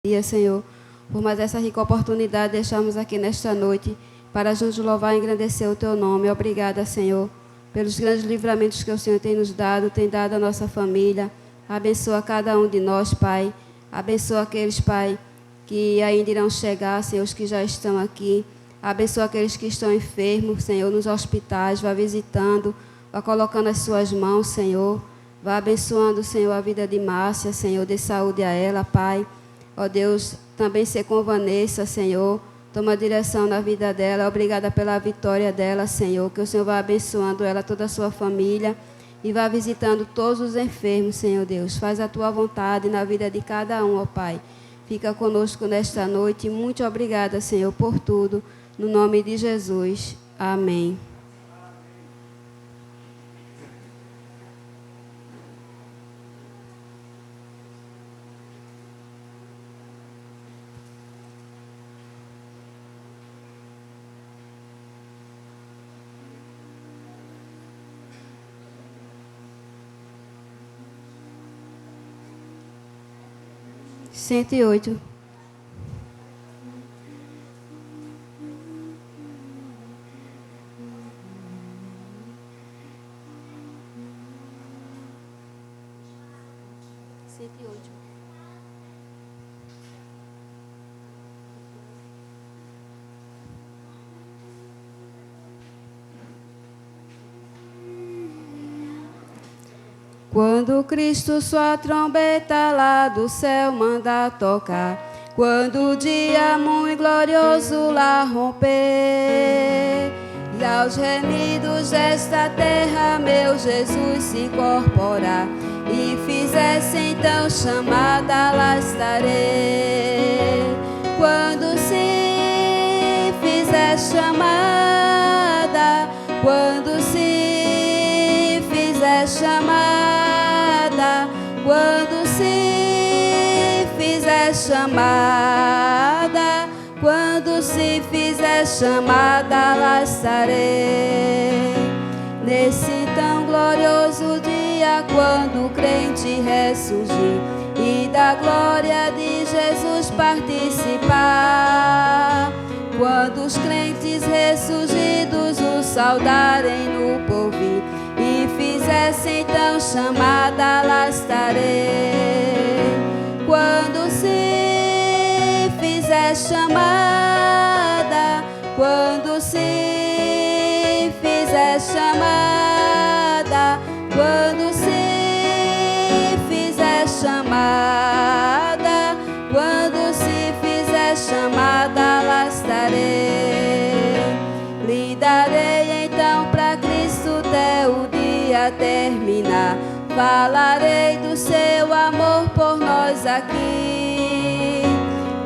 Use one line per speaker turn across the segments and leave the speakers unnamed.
dia, Senhor, por mais essa rica oportunidade de estarmos aqui nesta noite para juntos louvar e engrandecer o Teu nome. Obrigada, Senhor, pelos grandes livramentos que o Senhor tem nos dado, tem dado à nossa família. Abençoa cada um de nós, Pai. Abençoa aqueles, Pai, que ainda irão chegar, Senhor, os que já estão aqui. Abençoa aqueles que estão enfermos, Senhor, nos hospitais. Vá visitando, vá colocando as suas mãos, Senhor. Vá abençoando, Senhor, a vida de Márcia, Senhor, dê saúde a ela, Pai. Ó Deus, também ser com Vanessa, Senhor. Toma direção na vida dela. Obrigada pela vitória dela, Senhor. Que o Senhor vá abençoando ela, toda a sua família. E vá visitando todos os enfermos, Senhor Deus. Faz a tua vontade na vida de cada um, ó Pai. Fica conosco nesta noite. Muito obrigada, Senhor, por tudo. No nome de Jesus. Amém. Cento e oito. Quando Cristo sua trombeta lá do céu manda tocar, quando o dia muito glorioso lá romper, e aos remidos desta terra meu Jesus se incorporar, e fizesse então chamada, lá estarei. Quando se fizer chamada, quando se fizer chamada, quando se fizer chamada, quando se fizer chamada, lá estarei. Nesse tão glorioso dia, quando o crente ressurgir e da glória de Jesus participar, quando os crentes ressurgidos o saudarem no porvir e fizessem então chamada, lá estarei. Quando se fizer chamada, quando se fizer chamada, quando se fizer chamada, quando se fizer chamada, lá estarei. Lhe darei então para Cristo até o dia terminar. Falarei do seu amor por nós aqui.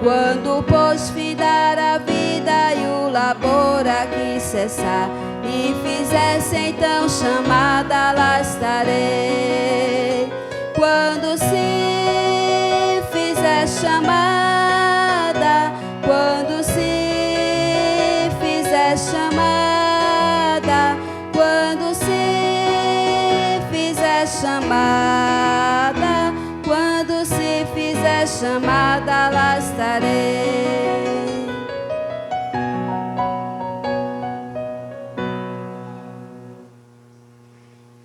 Quando pois findar a vida e o labor aqui cessar, e fizesse então chamada, lá estarei. Quando se fizer chamada, quando se fizer chamada, quando se fizer chamada, quando se fizer chamada, lá estarei.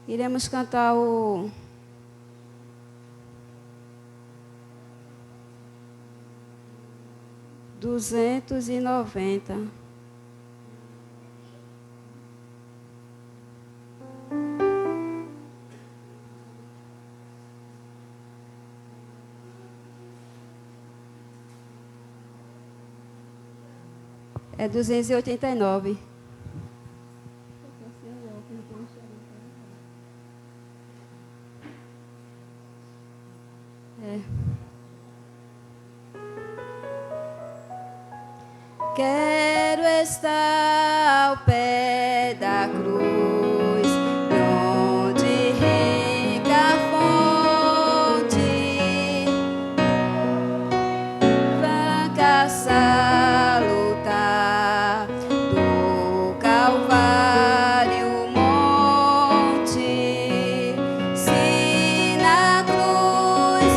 Iremos cantar o 290. É 289. Quero estar ao pé da cruz, onde rica fonte, franca salutar do Calvário monte. Se na cruz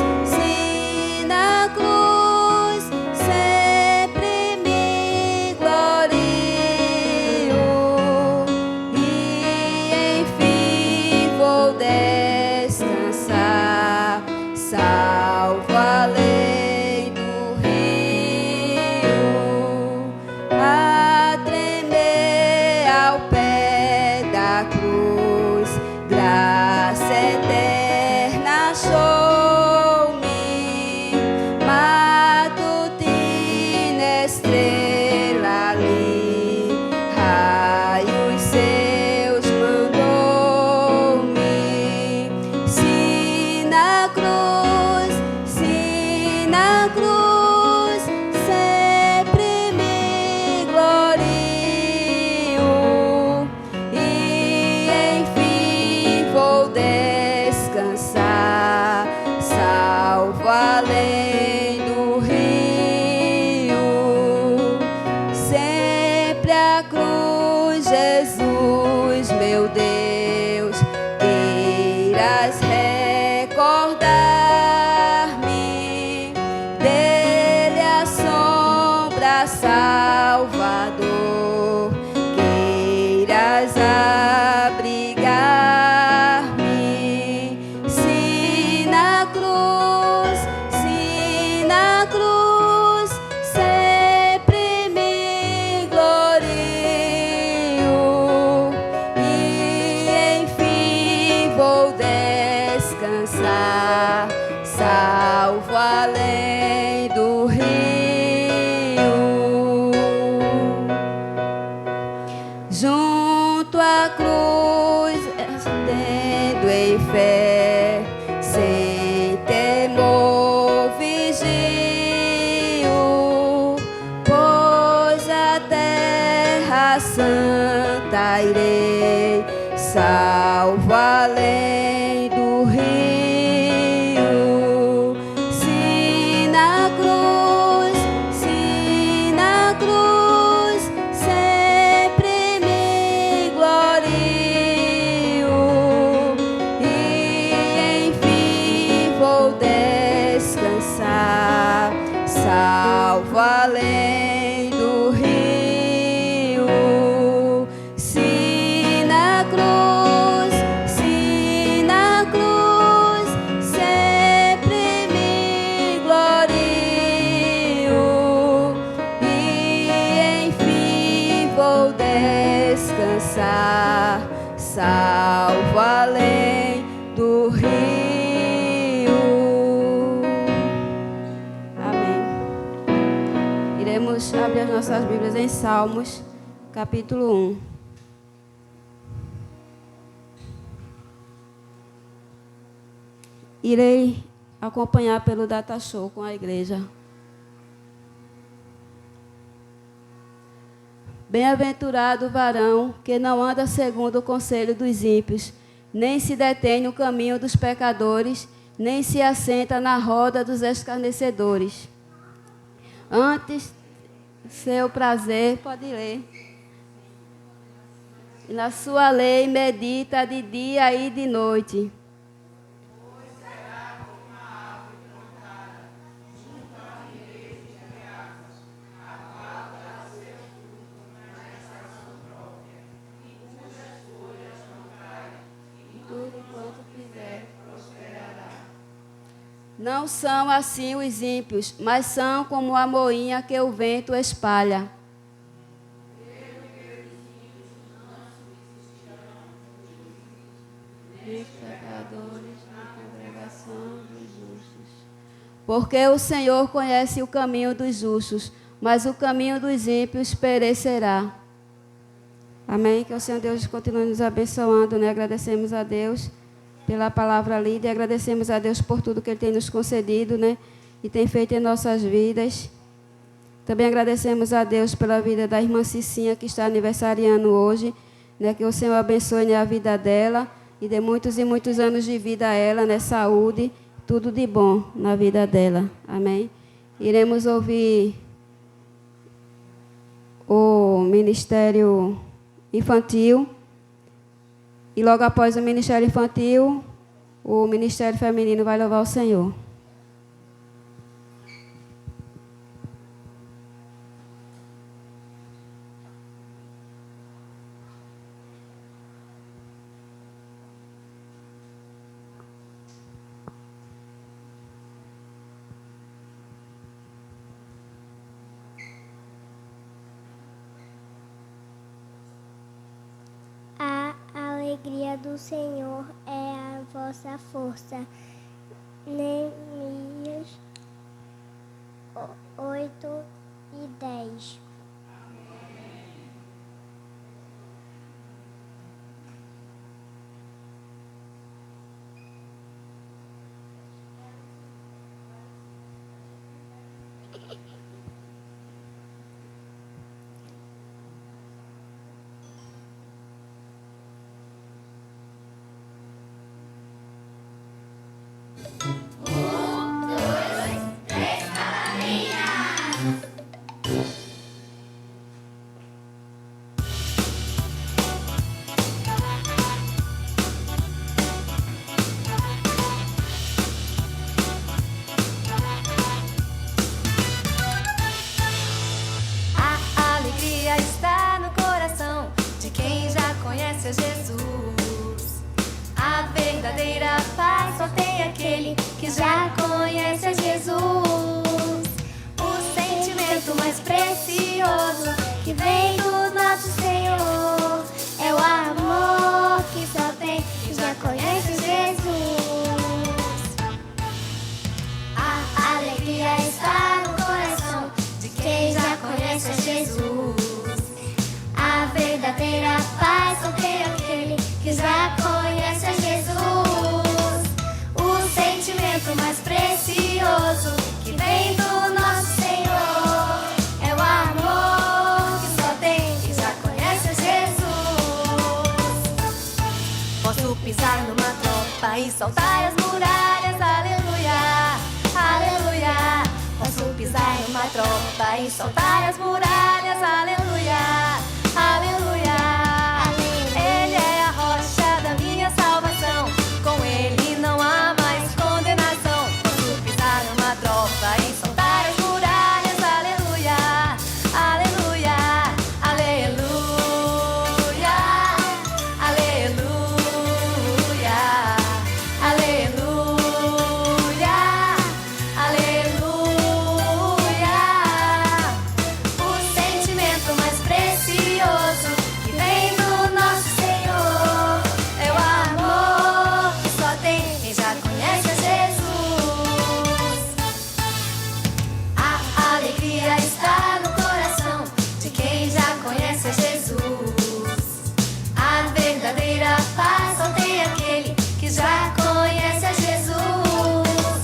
na cruz, Jesus, meu Deus, queiras recordar-me dele a sombra, Salvador, queiras abrigar-me, se na cruz, sempre me glorio e enfim vou descansar, salvo além do rio. Junto à cruz, tendo em fé, sem temor vigio, pois a terra santa irei, salvo além do rio. Se na cruz, sempre me glorio e enfim vou descansar, salvo além do rio. Se na cruz, sempre me glorio e enfim vou descansar, salvo além do rio. Amém. Iremos abrir as nossas Bíblias em Salmos, capítulo 1. Irei acompanhar pelo data show com a igreja. Bem-aventurado o varão que não anda segundo o conselho dos ímpios, nem se detém no caminho dos pecadores, nem se assenta na roda dos escarnecedores. Antes, seu prazer, pode ler. Na sua lei medita de dia e de noite. Não são assim os ímpios, mas são como a moinha que o vento espalha. Pecadores na congregação dos justos. Porque o Senhor conhece o caminho dos justos, mas o caminho dos ímpios perecerá. Amém? Que o Senhor Deus continue nos abençoando, né? Agradecemos a Deus pela palavra lida e agradecemos a Deus por tudo que Ele tem nos concedido, né? E tem feito em nossas vidas. Também agradecemos a Deus pela vida da irmã Cicinha, que está aniversariando hoje, né? Que o Senhor abençoe, né, a vida dela e dê muitos e muitos anos de vida a ela, né? Saúde, tudo de bom na vida dela. Amém? Iremos ouvir o Ministério Infantil. E logo após o Ministério Infantil, o Ministério Feminino vai louvar o Senhor.
A alegria do Senhor é a vossa força. Neemias 8:10.
saltar as muralhas, aleluia, aleluia. Posso pisar numa tropa e saltar as muralhas, aleluia, aleluia. Ele é a rocha da minha salvação, com ele não há mais condenação. Posso pisar numa tropa e saltar as muralhas, aleluia, aleluia, aleluia, aleluia, aleluia, aleluia. O sentimento mais precioso que vem do nosso Senhor é o amor que só tem quem já conhece a Jesus. A alegria está no coração de quem já conhece a Jesus. A verdadeira paz só tem aquele que já conhece a Jesus.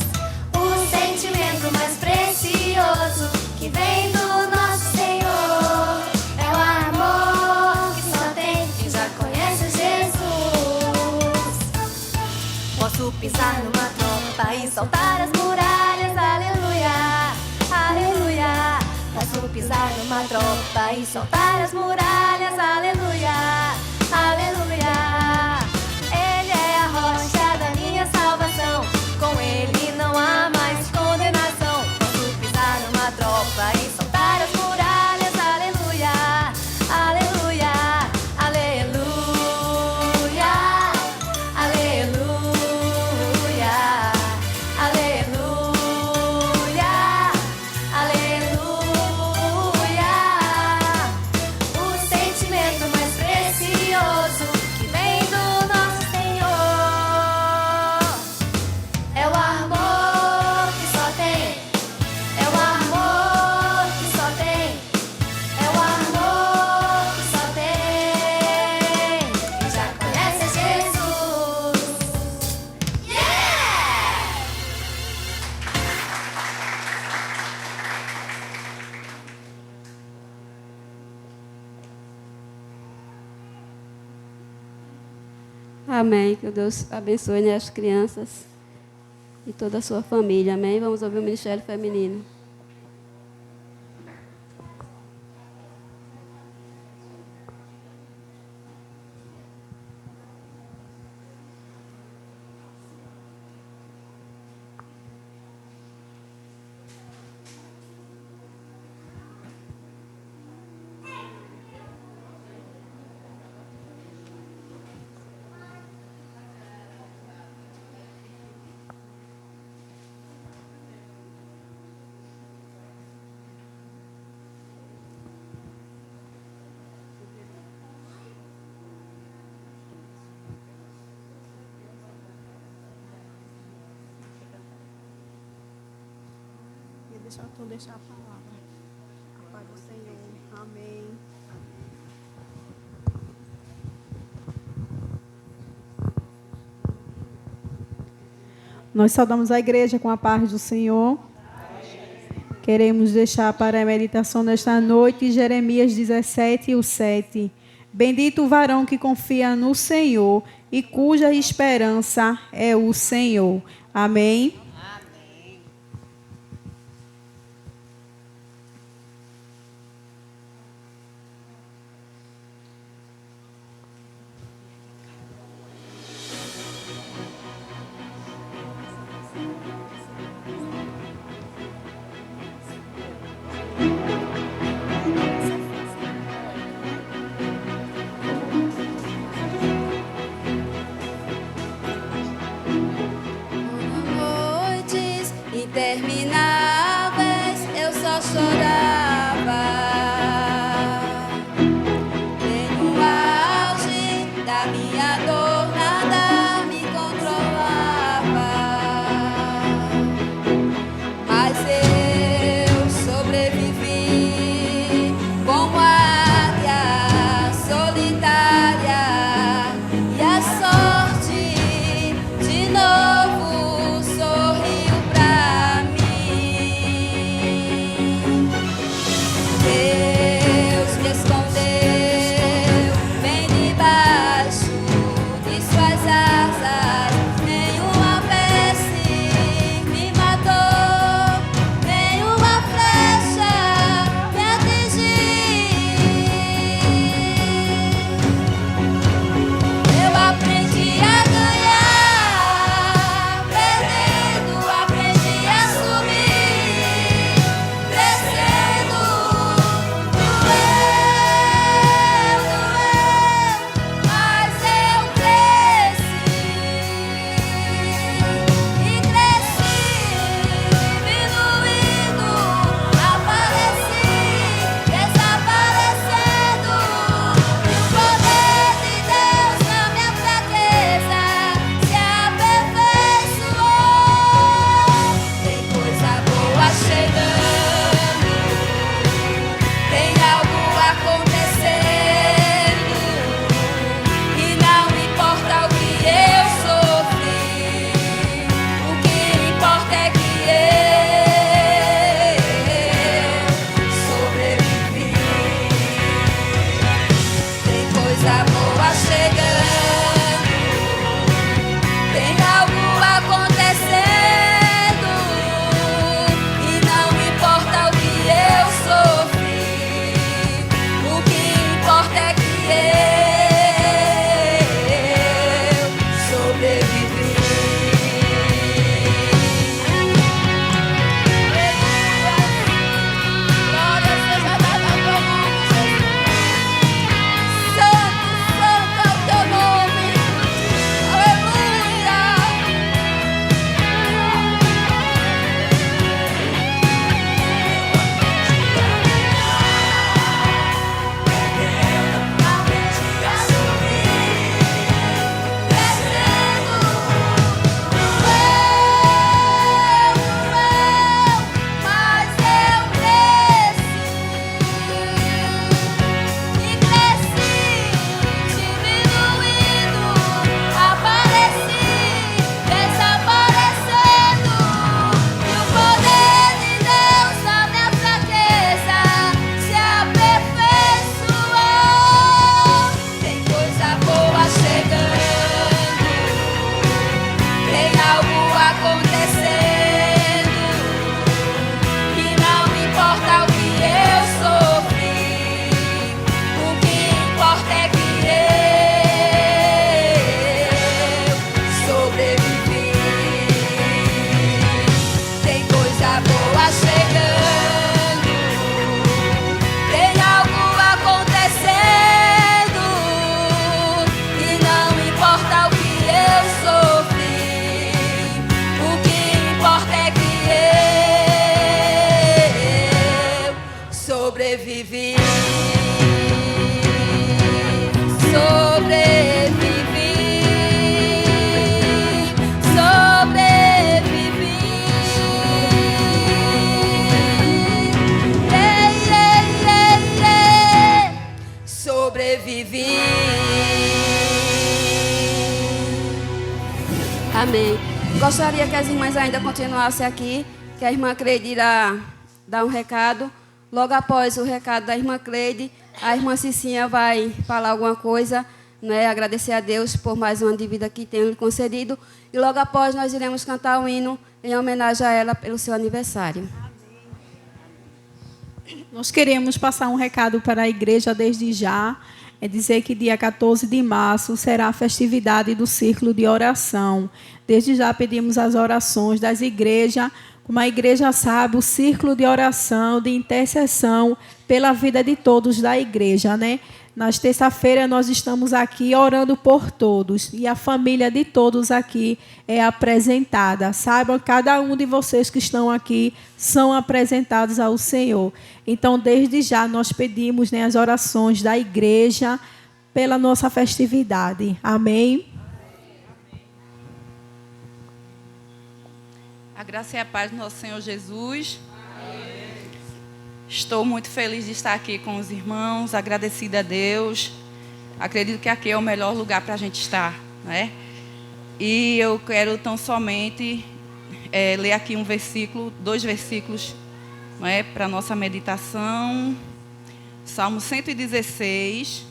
O sentimento mais precioso que vem do nosso Senhor é o amor que só tem quem já conhece a Jesus. Posso pisar numa tropa e saltar as muralhas, aleluia, aleluia. Posso pisar numa tropa e saltar as muralhas, aleluia, aleluia. Ele é a rocha da minha salvação, com ele não há mais condenação. Posso pisar numa tropa e saltar as muralhas, aleluia, aleluia, aleluia, aleluia, aleluia, aleluia. O sentimento mais precioso que vem do nosso Senhor é o amor que só tem, é o amor que só tem, é o amor que só tem quem já conhece a Jesus. Yeah!
Amém. Que Deus abençoe, né, as crianças e toda a sua família. Amém. Vamos ouvir o Ministério Feminino.
Deixar a palavra. A paz do Senhor. Amém. Nós saudamos a igreja com a paz do Senhor. Queremos deixar para a meditação nesta noite Jeremias 17:7. Bendito o varão que confia no Senhor e cuja esperança é o Senhor. Amém.
Noites intermináveis eu só chorava. E no auge da minha dor nada me controlava. Mas eu sobrevivi como águia solitária e a sorte de novo sorriu pra mim. Sobrevivi, sobrevivi, sobrevivi. Sobrevivi. Amém. Gostaria que as irmãs ainda continuassem aqui, que a irmã Cleide irá dar um recado. Logo após o recado da irmã Cleide, a irmã Cicinha vai falar alguma coisa, né, agradecer a Deus por mais um ano de vida que tem lhe concedido. E logo após nós iremos cantar um hino em homenagem a ela pelo seu aniversário.
Nós queremos passar um recado para a igreja desde já. É dizer que dia 14 de março será a festividade do Círculo de Oração. Desde já pedimos as orações das igrejas. Como a igreja sabe, o Círculo de Oração, de intercessão pela vida de todos da igreja, né? Nas terça-feiras nós estamos aqui orando por todos e a família de todos aqui é apresentada. Saibam, cada um de vocês que estão aqui são apresentados ao Senhor. Então, desde já nós pedimos, né, as orações da igreja pela nossa festividade. Amém?
A graça e a paz do nosso Senhor Jesus. Estou muito feliz de estar aqui com os irmãos, agradecida a Deus. Acredito que aqui é o melhor lugar para a gente estar, né? E eu quero tão somente ler aqui um versículo, 2 versículos, né, para a nossa meditação. Salmo 116,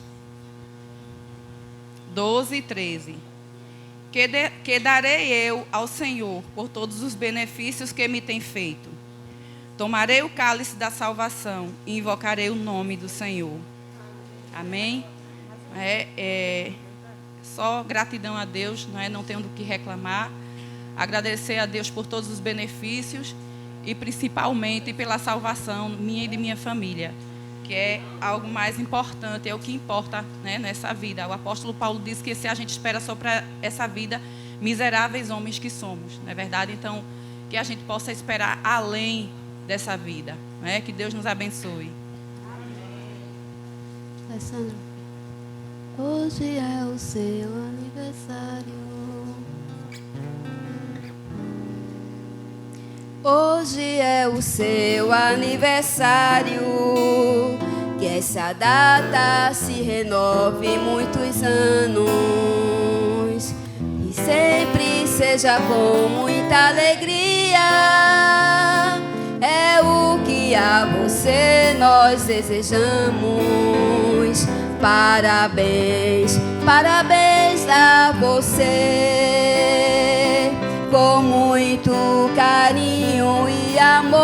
12 e 13. Que darei eu ao Senhor por todos os benefícios que me tem feito? Tomarei o cálice da salvação e invocarei o nome do Senhor. Amém? Só gratidão a Deus, não tenho do que reclamar. Agradecer a Deus por todos os benefícios e principalmente pela salvação minha e de minha família, que é algo mais importante, é o que importa, né, nessa vida. O apóstolo Paulo diz que se a gente espera só para essa vida, miseráveis homens que somos, não é verdade? Então, que a gente possa esperar além dessa vida, né? Que Deus nos abençoe.
Alessandro, hoje é o seu aniversário. Hoje é o seu aniversário. Que essa data se renove muitos anos e sempre seja com muita alegria. É o que a você nós desejamos. Parabéns, parabéns a você. Com muito carinho e amor,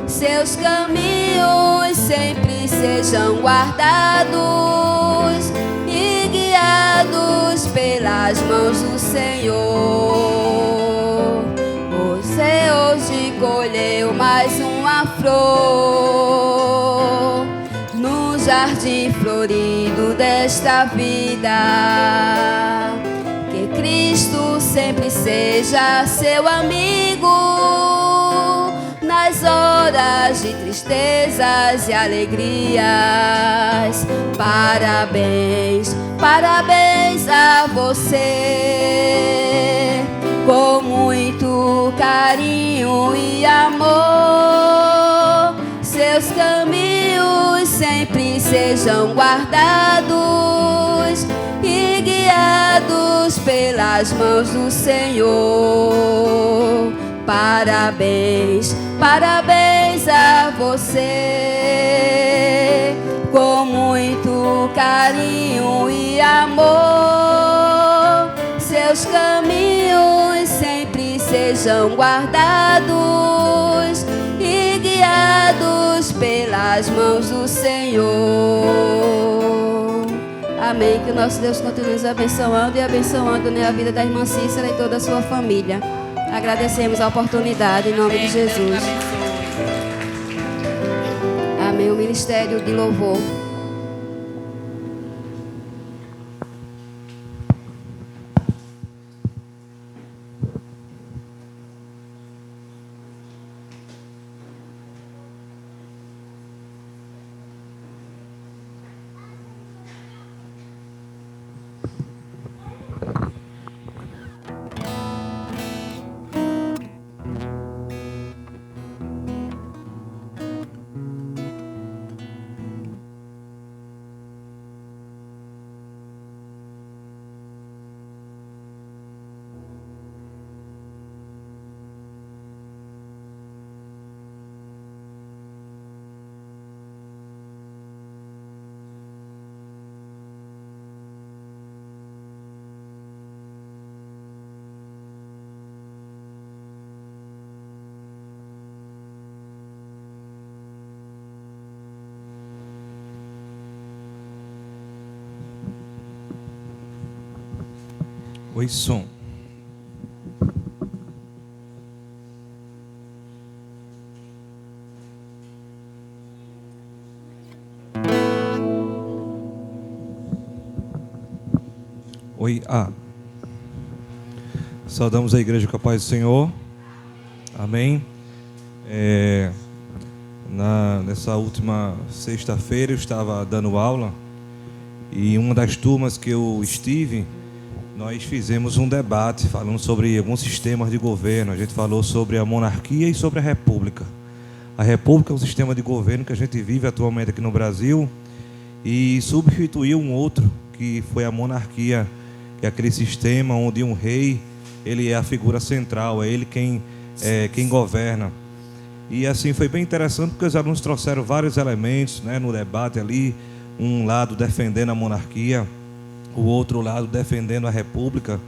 seus caminhos sempre sejam guardados e guiados pelas mãos do Senhor. Você hoje colheu mais uma flor no jardim florido desta vida. Que Cristo sempre seja seu amigo nas horas de tristezas e alegrias. Parabéns, parabéns a você. Com muito carinho e amor, seus caminhos sempre sejam guardados e guiados pelas mãos do Senhor. Parabéns, parabéns a você. Com muito carinho e amor, seus caminhos sempre sejam guardados e guiados pelas mãos do Senhor. Amém. Que o nosso Deus continue nos abençoando e abençoando, né, a vida da irmã Cícera e toda a sua família. Agradecemos a oportunidade em nome de Jesus. Amém. O ministério de louvor.
Oi, som. Oi, Saudamos a igreja com a paz do Senhor. Amém. Nessa última sexta-feira eu estava dando aula e uma das turmas que eu estive, nós fizemos um debate falando sobre alguns sistemas de governo. A gente falou sobre a monarquia e sobre a república. A república é um sistema de governo que a gente vive atualmente aqui no Brasil e substituiu um outro, que foi a monarquia, que é aquele sistema onde um rei, ele é a figura central, é ele quem governa. E assim foi bem interessante, porque os alunos trouxeram vários elementos, né, no debate ali, um lado defendendo a monarquia, o outro lado defendendo a república.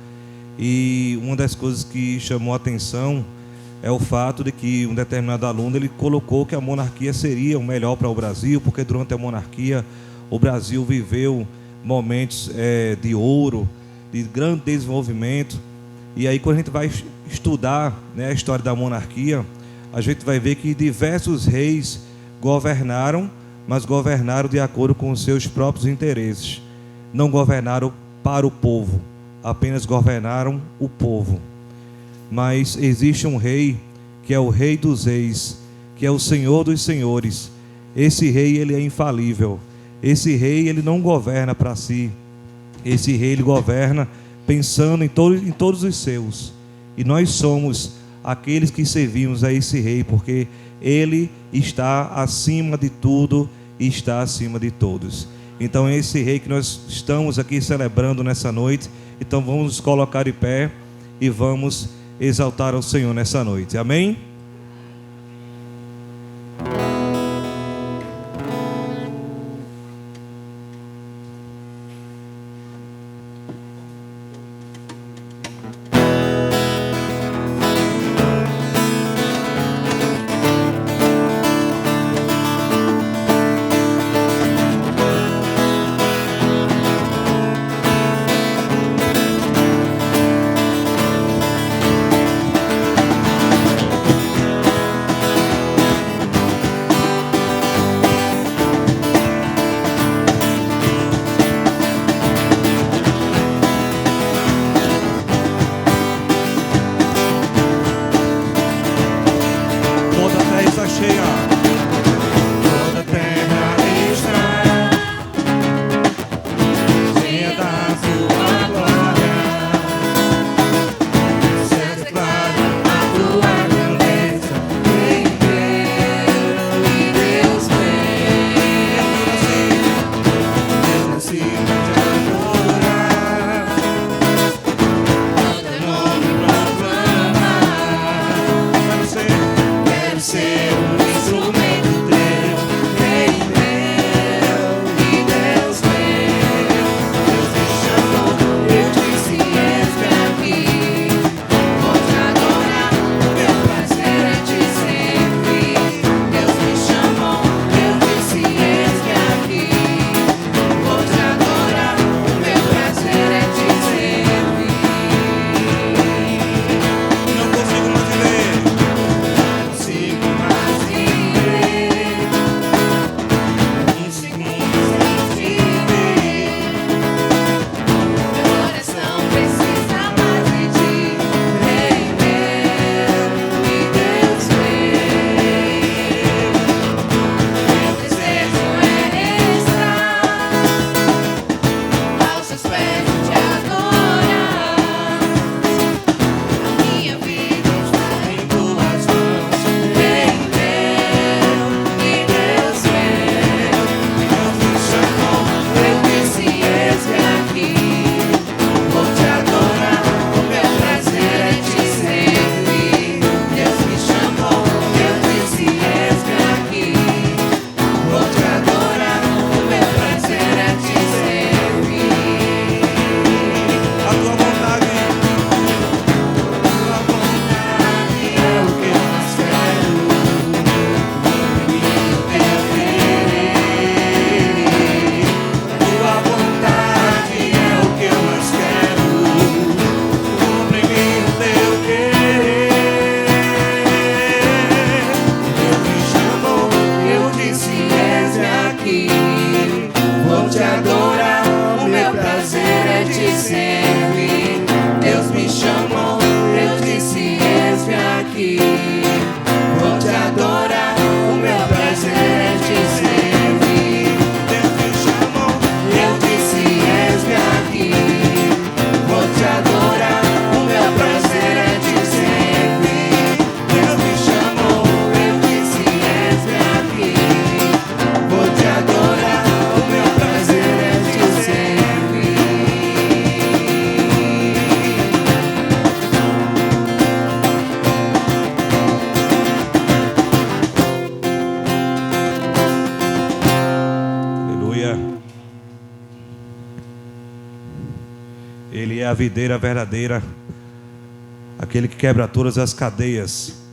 E uma das coisas que chamou a atenção é o fato de que um determinado aluno, ele colocou que a monarquia seria o melhor para o Brasil, porque durante a monarquia o Brasil viveu momentos de ouro, de grande desenvolvimento. E aí, quando a gente vai estudar, né, a história da monarquia, a gente vai ver que diversos reis governaram, mas governaram de acordo com os seus próprios interesses. Não governaram para o povo, apenas governaram o povo. Mas existe um rei, que é o Rei dos Reis, que é o Senhor dos Senhores. Esse rei, ele é infalível. Esse rei, ele não governa para si. Esse rei, ele governa pensando em todos os seus. E nós somos aqueles que servimos a esse rei, porque ele está acima de tudo e está acima de todos. Então é esse rei que nós estamos aqui celebrando nessa noite. Então vamos nos colocar de pé e vamos exaltar ao Senhor nessa noite. Amém? Ele é a videira verdadeira, aquele que quebra todas as cadeias.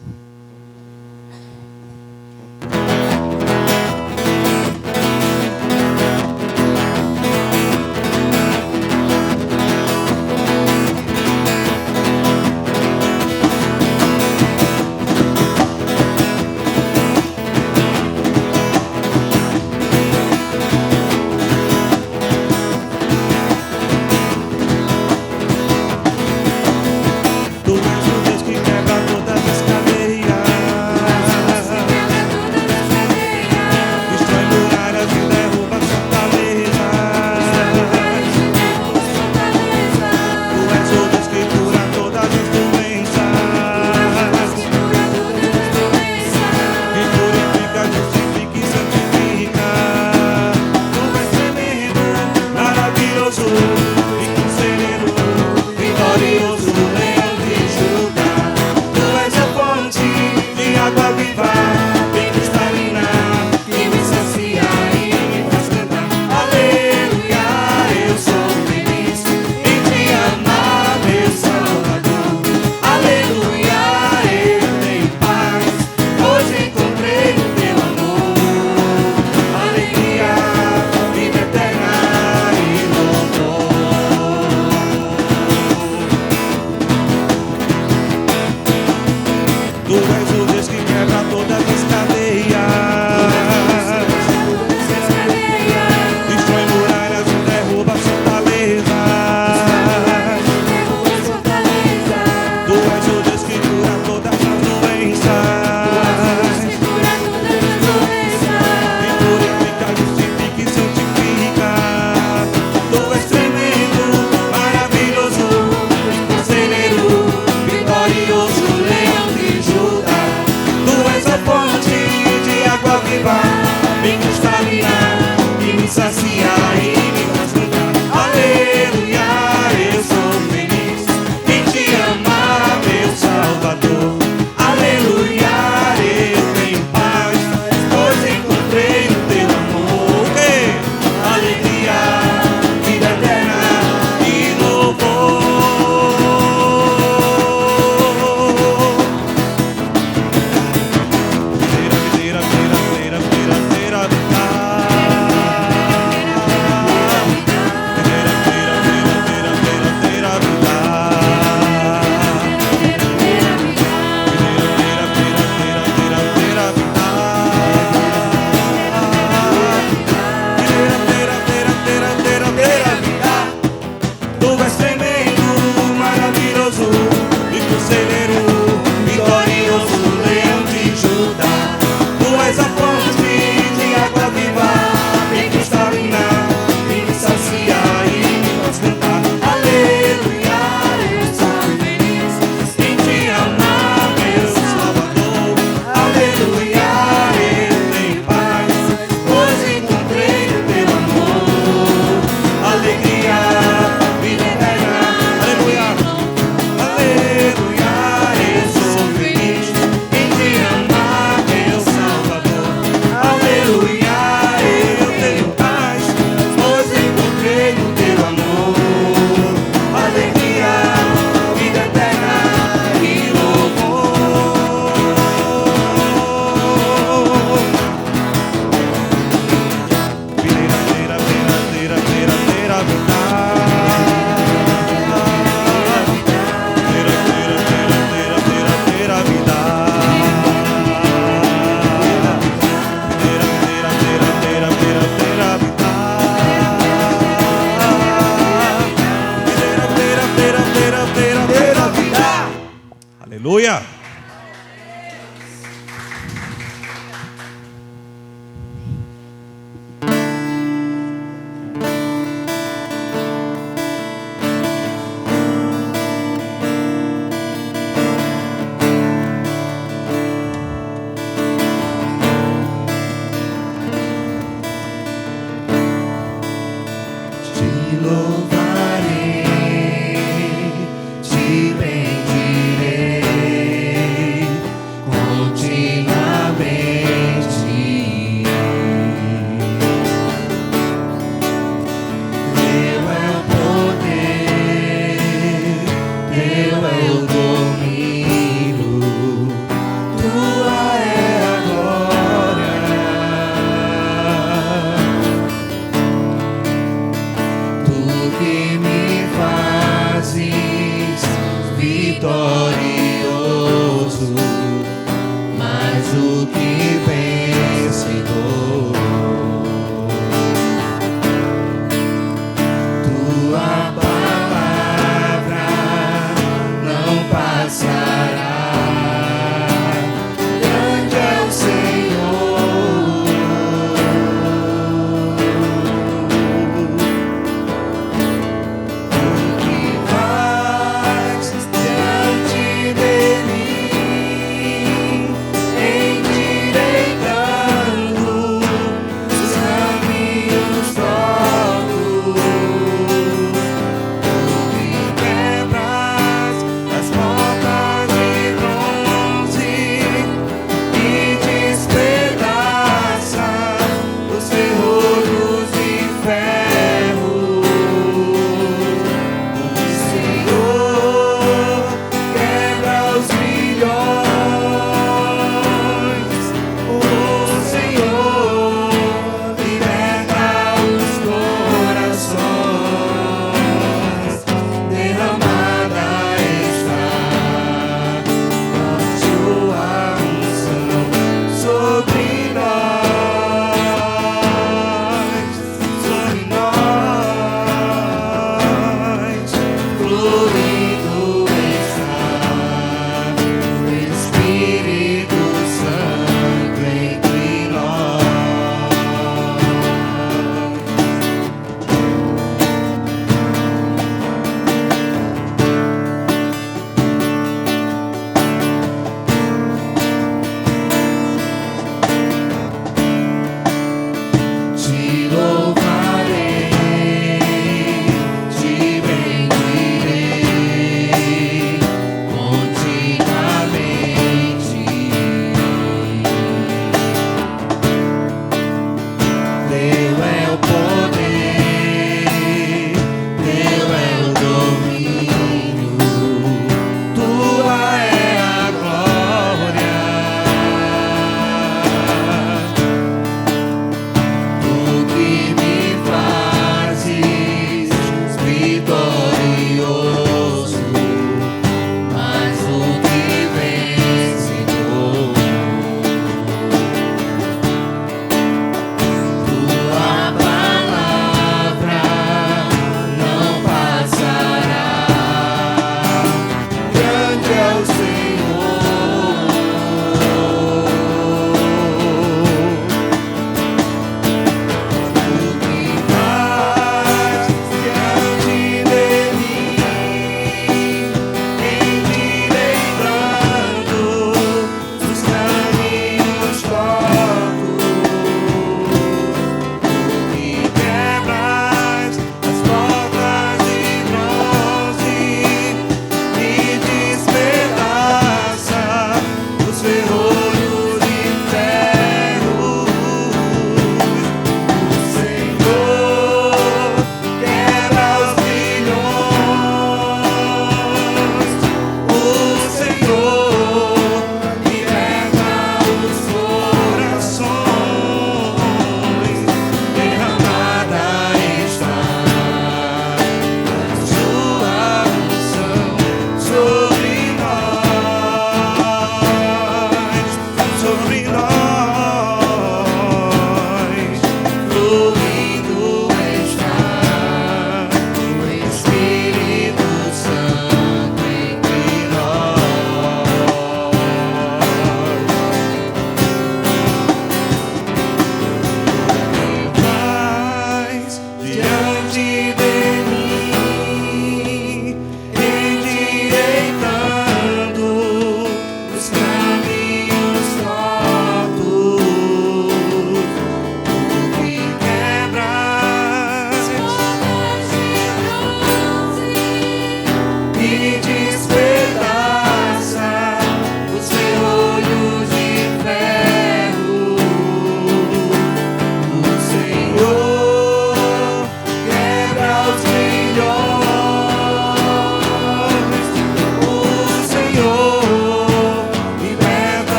Aleluia!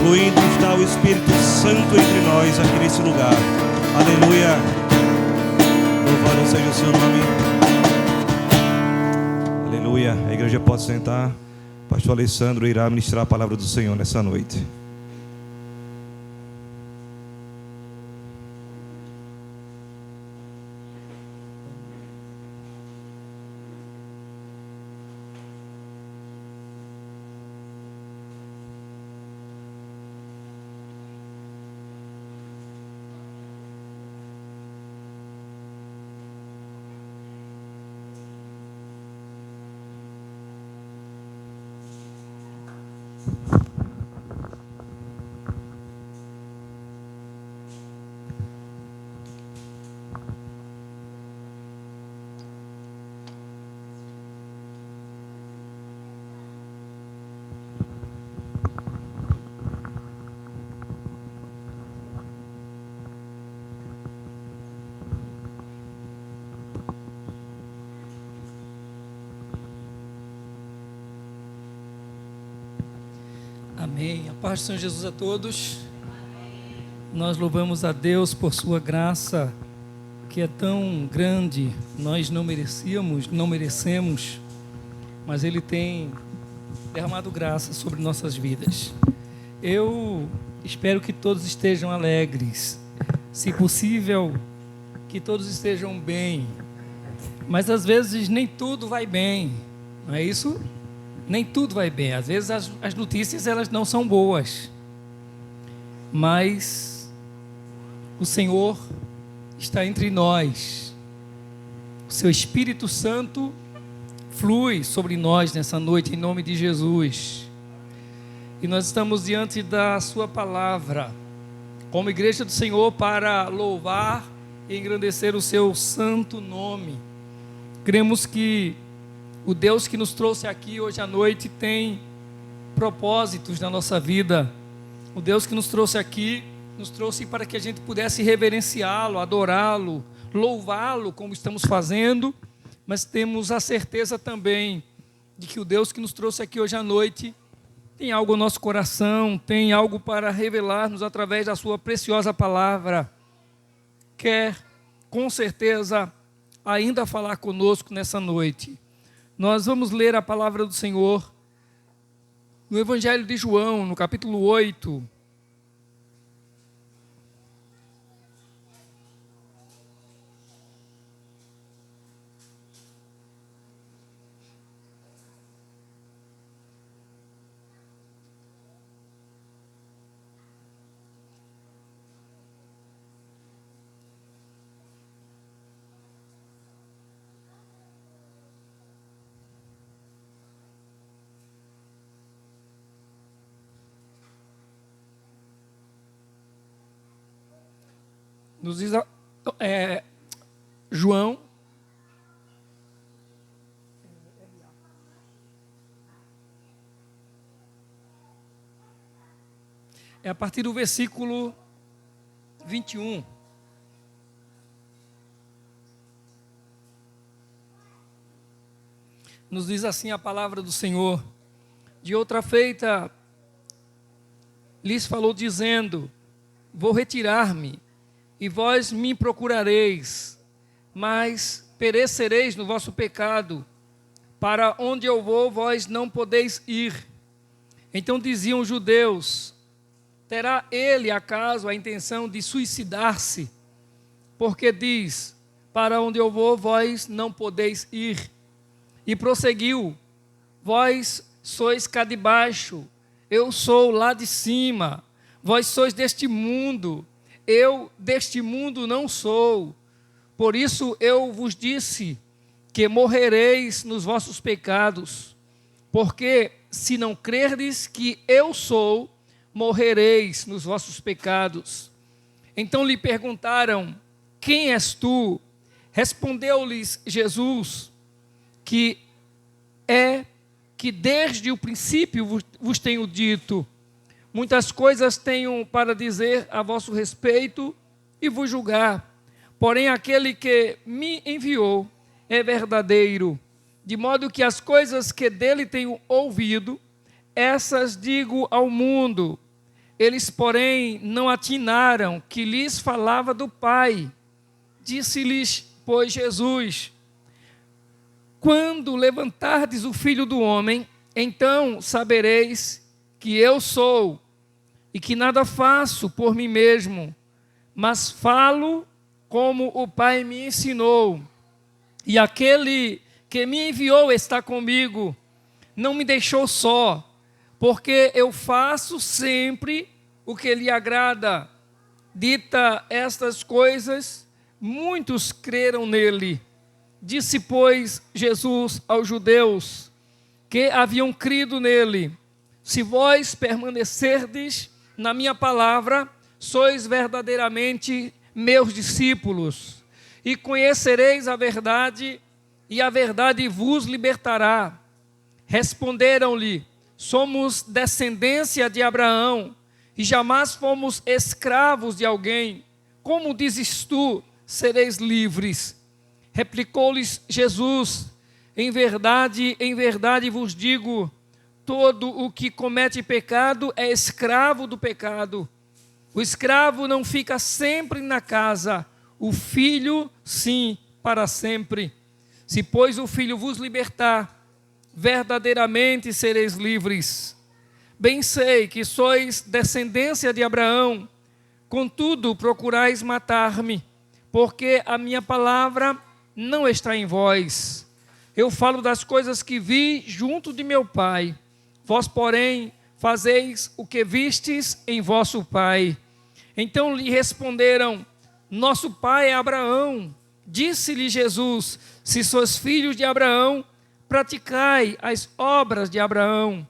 fluindo está o Espírito Santo entre nós aqui nesse lugar. Aleluia. Louvado seja o seu nome. Aleluia. A igreja pode sentar. Pastor Alessandro irá ministrar a palavra do Senhor nessa noite.
Amém. A paz do Senhor Jesus a todos. Nós louvamos a Deus por sua graça, que é tão grande. Nós não merecemos, mas Ele tem derramado graça sobre nossas vidas. Eu espero que todos estejam alegres, se possível, que todos estejam bem, mas às vezes nem tudo vai bem, não é isso? Nem tudo vai bem. Às vezes as notícias elas não são boas, mas o Senhor está entre nós. O seu Espírito Santo flui sobre nós nessa noite em nome de Jesus. E nós estamos diante da sua palavra como igreja do Senhor para louvar e engrandecer o seu santo nome. Cremos que o Deus que nos trouxe aqui hoje à noite tem propósitos na nossa vida. O Deus que nos trouxe aqui, nos trouxe para que a gente pudesse reverenciá-lo, adorá-lo, louvá-lo como estamos fazendo, mas temos a certeza também de que o Deus que nos trouxe aqui hoje à noite tem algo no nosso coração, tem algo para revelar-nos através da sua preciosa palavra. Quer, com certeza, ainda falar conosco nessa noite. Nós vamos ler a palavra do Senhor no Evangelho de João, no capítulo 8. Nos diz João, a partir do versículo 21. Nos diz assim a palavra do Senhor: de outra feita lhes falou dizendo: vou retirar-me, e vós me procurareis, mas perecereis no vosso pecado. Para onde eu vou, vós não podeis ir. Então diziam os judeus: terá ele acaso a intenção de suicidar-se? Porque diz: para onde eu vou, vós não podeis ir. E prosseguiu: vós sois cá de baixo, eu sou lá de cima. Vós sois deste mundo, eu deste mundo não sou. Por isso eu vos disse que morrereis nos vossos pecados. Porque se não crerdes que eu sou, morrereis nos vossos pecados. Então lhe perguntaram: quem és tu? Respondeu-lhes Jesus: que desde o princípio vos tenho dito. Muitas coisas tenho para dizer a vosso respeito e vos julgar. Porém, aquele que me enviou é verdadeiro, de modo que as coisas que dele tenho ouvido, essas digo ao mundo. Eles, porém, não atinaram que lhes falava do Pai. Disse-lhes, pois, Jesus: quando levantardes o Filho do Homem, então sabereis que eu sou, e que nada faço por mim mesmo, mas falo como o Pai me ensinou. E aquele que me enviou está comigo, não me deixou só, porque eu faço sempre o que lhe agrada. Dita estas coisas, muitos creram nele. Disse, pois, Jesus aos judeus que haviam crido nele: se vós permanecerdes na minha palavra, sois verdadeiramente meus discípulos, e conhecereis a verdade, e a verdade vos libertará. Responderam-lhe: somos descendência de Abraão, e jamais fomos escravos de alguém. Como dizes tu, sereis livres? Replicou-lhes Jesus: em verdade vos digo, todo o que comete pecado é escravo do pecado. O escravo não fica sempre na casa, o filho, sim, para sempre. Se, pois, o Filho vos libertar, verdadeiramente sereis livres. Bem sei que sois descendência de Abraão, contudo procurais matar-me, porque a minha palavra não está em vós. Eu falo das coisas que vi junto de meu Pai. Vós, porém, fazeis o que vistes em vosso pai. Então lhe responderam: nosso pai é Abraão. Disse-lhe Jesus: se sois filhos de Abraão, praticai as obras de Abraão.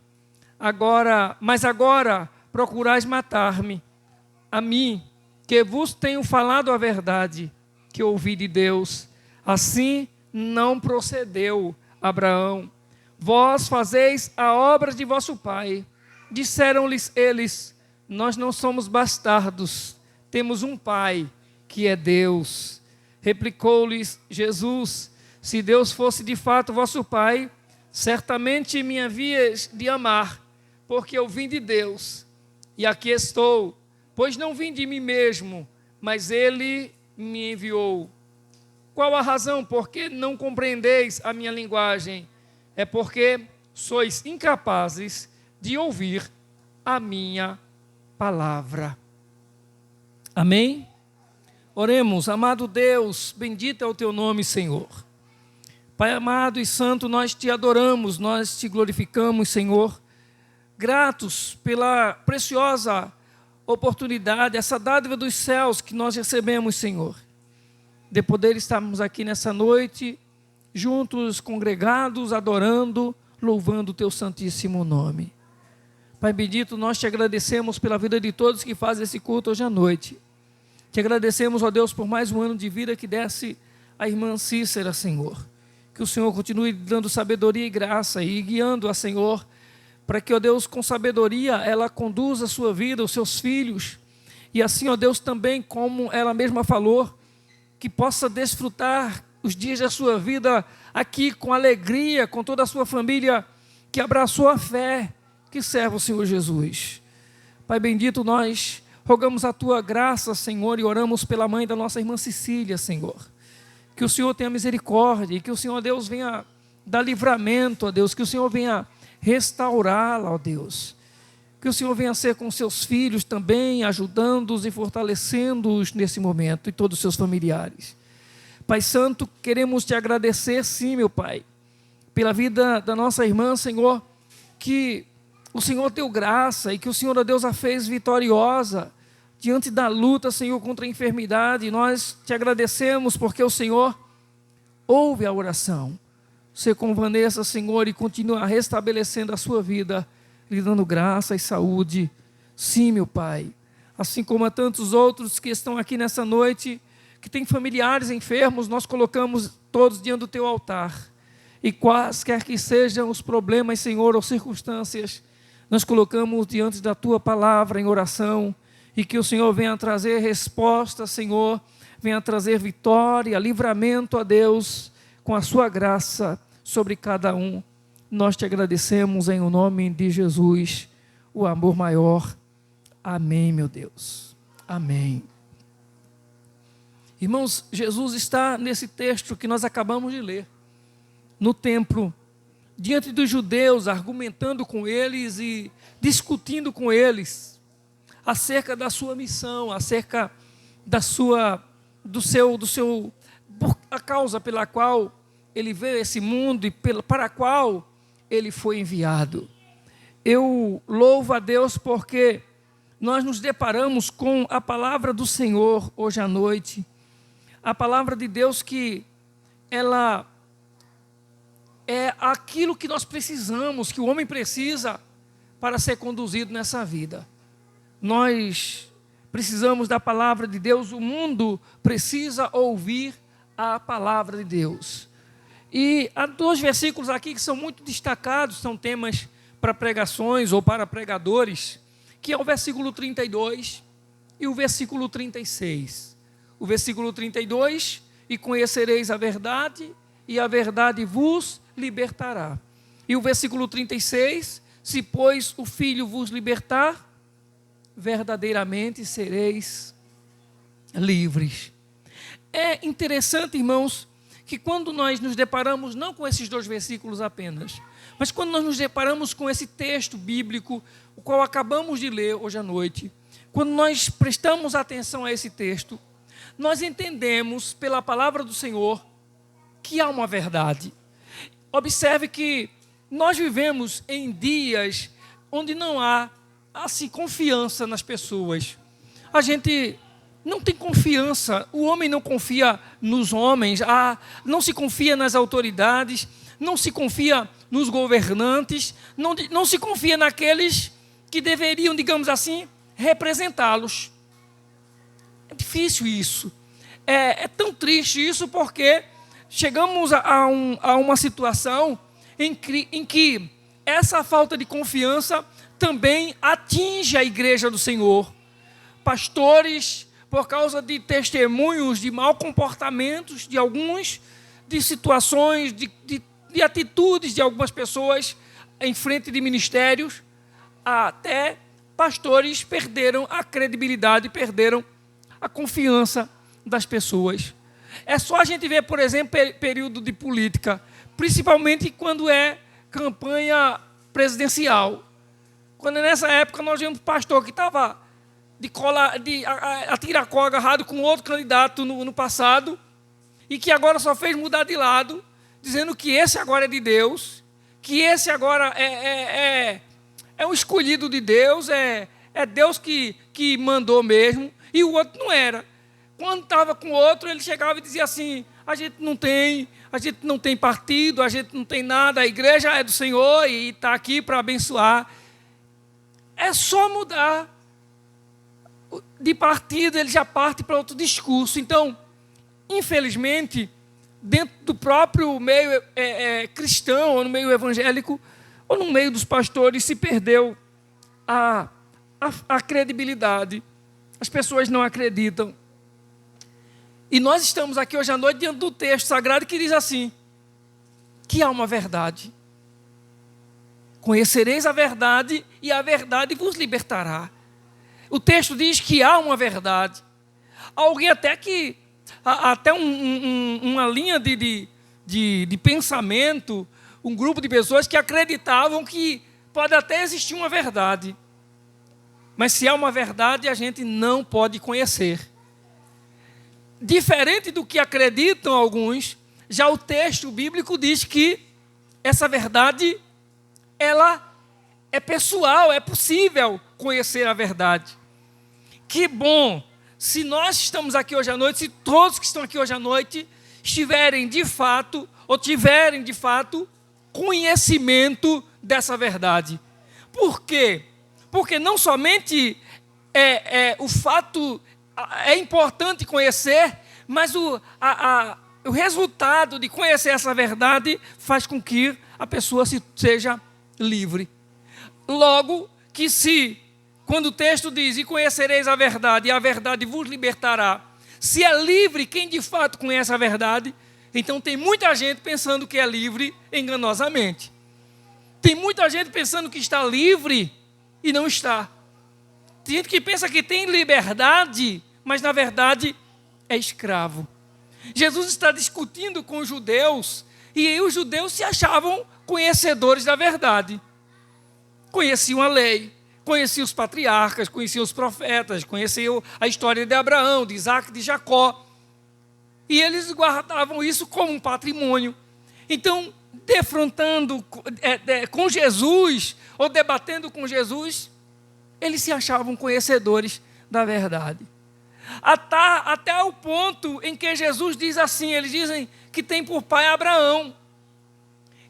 Mas agora procurais matar-me, a mim, que vos tenho falado a verdade, que ouvi de Deus. Assim não procedeu Abraão. Vós fazeis a obra de vosso pai. Disseram-lhes eles: nós não somos bastardos, temos um pai, que é Deus. Replicou-lhes Jesus: se Deus fosse de fato vosso pai, certamente me havias de amar, porque eu vim de Deus, e aqui estou, pois não vim de mim mesmo, mas Ele me enviou. Qual a razão por que não compreendeis a minha linguagem? É porque sois incapazes de ouvir a minha palavra. Amém? Oremos. Amado Deus, bendito é o teu nome, Senhor. Pai amado e santo, nós te adoramos, nós te glorificamos, Senhor. Gratos pela preciosa oportunidade, essa dádiva dos céus que nós recebemos, Senhor, de poder estarmos aqui nessa noite, juntos, congregados, adorando, louvando o teu santíssimo nome. Pai bendito, nós te agradecemos pela vida de todos que fazem esse culto hoje à noite. Te agradecemos, ó Deus, por mais um ano de vida que desse a irmã Cícera, Senhor. Que o Senhor continue dando sabedoria e graça e guiando a, Senhor, para que, ó Deus, com sabedoria ela conduza a sua vida, os seus filhos. E assim, ó Deus, também, como ela mesma falou, que possa desfrutar os dias da sua vida aqui com alegria, com toda a sua família que abraçou a fé, que serve o Senhor Jesus. Pai bendito, nós rogamos a tua graça, Senhor, e oramos pela mãe da nossa irmã Cecília, Senhor. Que o Senhor tenha misericórdia e que o Senhor, Deus, venha dar livramento, ó Deus, que o Senhor venha restaurá-la, ó Deus. Que o Senhor venha ser com seus filhos também, ajudando-os e fortalecendo-os nesse momento, e todos os seus familiares. Pai Santo, queremos te agradecer, sim, meu Pai, pela vida da nossa irmã, Senhor, que o Senhor deu graça e que o Senhor, ó Deus, a fez vitoriosa diante da luta, Senhor, contra a enfermidade. Nós te agradecemos porque o Senhor ouve a oração. Você convaneça, Senhor, e continua restabelecendo a sua vida, lhe dando graça e saúde. Sim, meu Pai. Assim como a tantos outros que estão aqui nessa noite, que têm familiares enfermos, nós colocamos todos diante do teu altar. E quaisquer que sejam os problemas, Senhor, ou circunstâncias, nós colocamos diante da tua palavra em oração, e que o Senhor venha trazer resposta, Senhor, venha trazer vitória, livramento a Deus, com a sua graça sobre cada um. Nós te agradecemos em o nome de Jesus, o amor maior. Amém, meu Deus. Amém. Irmãos, Jesus está nesse texto que nós acabamos de ler, no templo, diante dos judeus, argumentando com eles e discutindo com eles acerca da sua missão, acerca a causa pela qual ele veio a esse mundo e para a qual ele foi enviado. Eu louvo a Deus porque nós nos deparamos com a palavra do Senhor hoje à noite. A palavra de Deus que ela é aquilo que nós precisamos, que o homem precisa para ser conduzido nessa vida. Nós precisamos da palavra de Deus, o mundo precisa ouvir a palavra de Deus. E há 2 versículos aqui que são muito destacados, são temas para pregações ou para pregadores, que é o versículo 32 e o versículo 36. O versículo 32, e conhecereis a verdade, e a verdade vos libertará. E o versículo 36, se pois o Filho vos libertar, verdadeiramente sereis livres. É interessante, irmãos, que quando nós nos deparamos não com esses 2 versículos apenas, mas quando nós nos deparamos com esse texto bíblico, o qual acabamos de ler hoje à noite, quando nós prestamos atenção a esse texto, nós entendemos pela palavra do Senhor que há uma verdade. Observe que nós vivemos em dias onde não há assim confiança nas pessoas. A gente não tem confiança, o homem não confia nos homens, não se confia nas autoridades, não se confia nos governantes, não se confia naqueles que deveriam, digamos assim, representá-los. É difícil isso. É tão triste isso porque chegamos a uma situação em que essa falta de confiança também atinge a igreja do Senhor. Pastores, por causa de testemunhos de mau comportamentos de alguns, de situações, de atitudes de algumas pessoas em frente de ministérios, até pastores perderam a credibilidade, perderam a confiança das pessoas. É só a gente ver, por exemplo, período de política, principalmente quando é campanha presidencial. Quando nessa época nós vimos um pastor que estava a tiracó agarrado com outro candidato no passado, e que agora só fez mudar de lado, dizendo que esse agora é de Deus, que esse agora é um escolhido de Deus, é Deus que mandou mesmo, e o outro não era. Quando estava com o outro, ele chegava e dizia assim: a gente não tem partido, a gente não tem nada, a igreja é do Senhor e está aqui para abençoar. É só mudar de partido, ele já parte para outro discurso. Então, infelizmente, dentro do próprio meio cristão, ou no meio evangélico, ou no meio dos pastores, se perdeu a credibilidade. As pessoas não acreditam. E nós estamos aqui hoje à noite diante do texto sagrado que diz assim, que há uma verdade. Conhecereis a verdade e a verdade vos libertará. O texto diz que há uma verdade. Alguém até uma linha de pensamento, um grupo de pessoas que acreditavam que pode até existir uma verdade. Mas se há uma verdade, a gente não pode conhecer. Diferente do que acreditam alguns, já o texto bíblico diz que essa verdade, ela é pessoal, é possível conhecer a verdade. Que bom, se nós estamos aqui hoje à noite, se todos que estão aqui hoje à noite estiverem de fato, ou tiverem de fato, conhecimento dessa verdade. Por quê? Porque não somente o fato é importante conhecer, mas o resultado de conhecer essa verdade faz com que a pessoa seja livre. Logo que quando o texto diz, e conhecereis a verdade, e a verdade vos libertará, se é livre quem de fato conhece a verdade, então tem muita gente pensando que é livre enganosamente. Tem muita gente pensando que está livre e não está. Tem gente que pensa que tem liberdade, mas na verdade é escravo. Jesus está discutindo com os judeus, e os judeus se achavam conhecedores da verdade. Conheciam a lei, conheciam os patriarcas, conheciam os profetas, conheciam a história de Abraão, de Isaac, de Jacó. E eles guardavam isso como um patrimônio. Então, defrontando com Jesus, ou debatendo com Jesus, eles se achavam conhecedores da verdade. Até o ponto em que Jesus diz assim, eles dizem que tem por pai Abraão.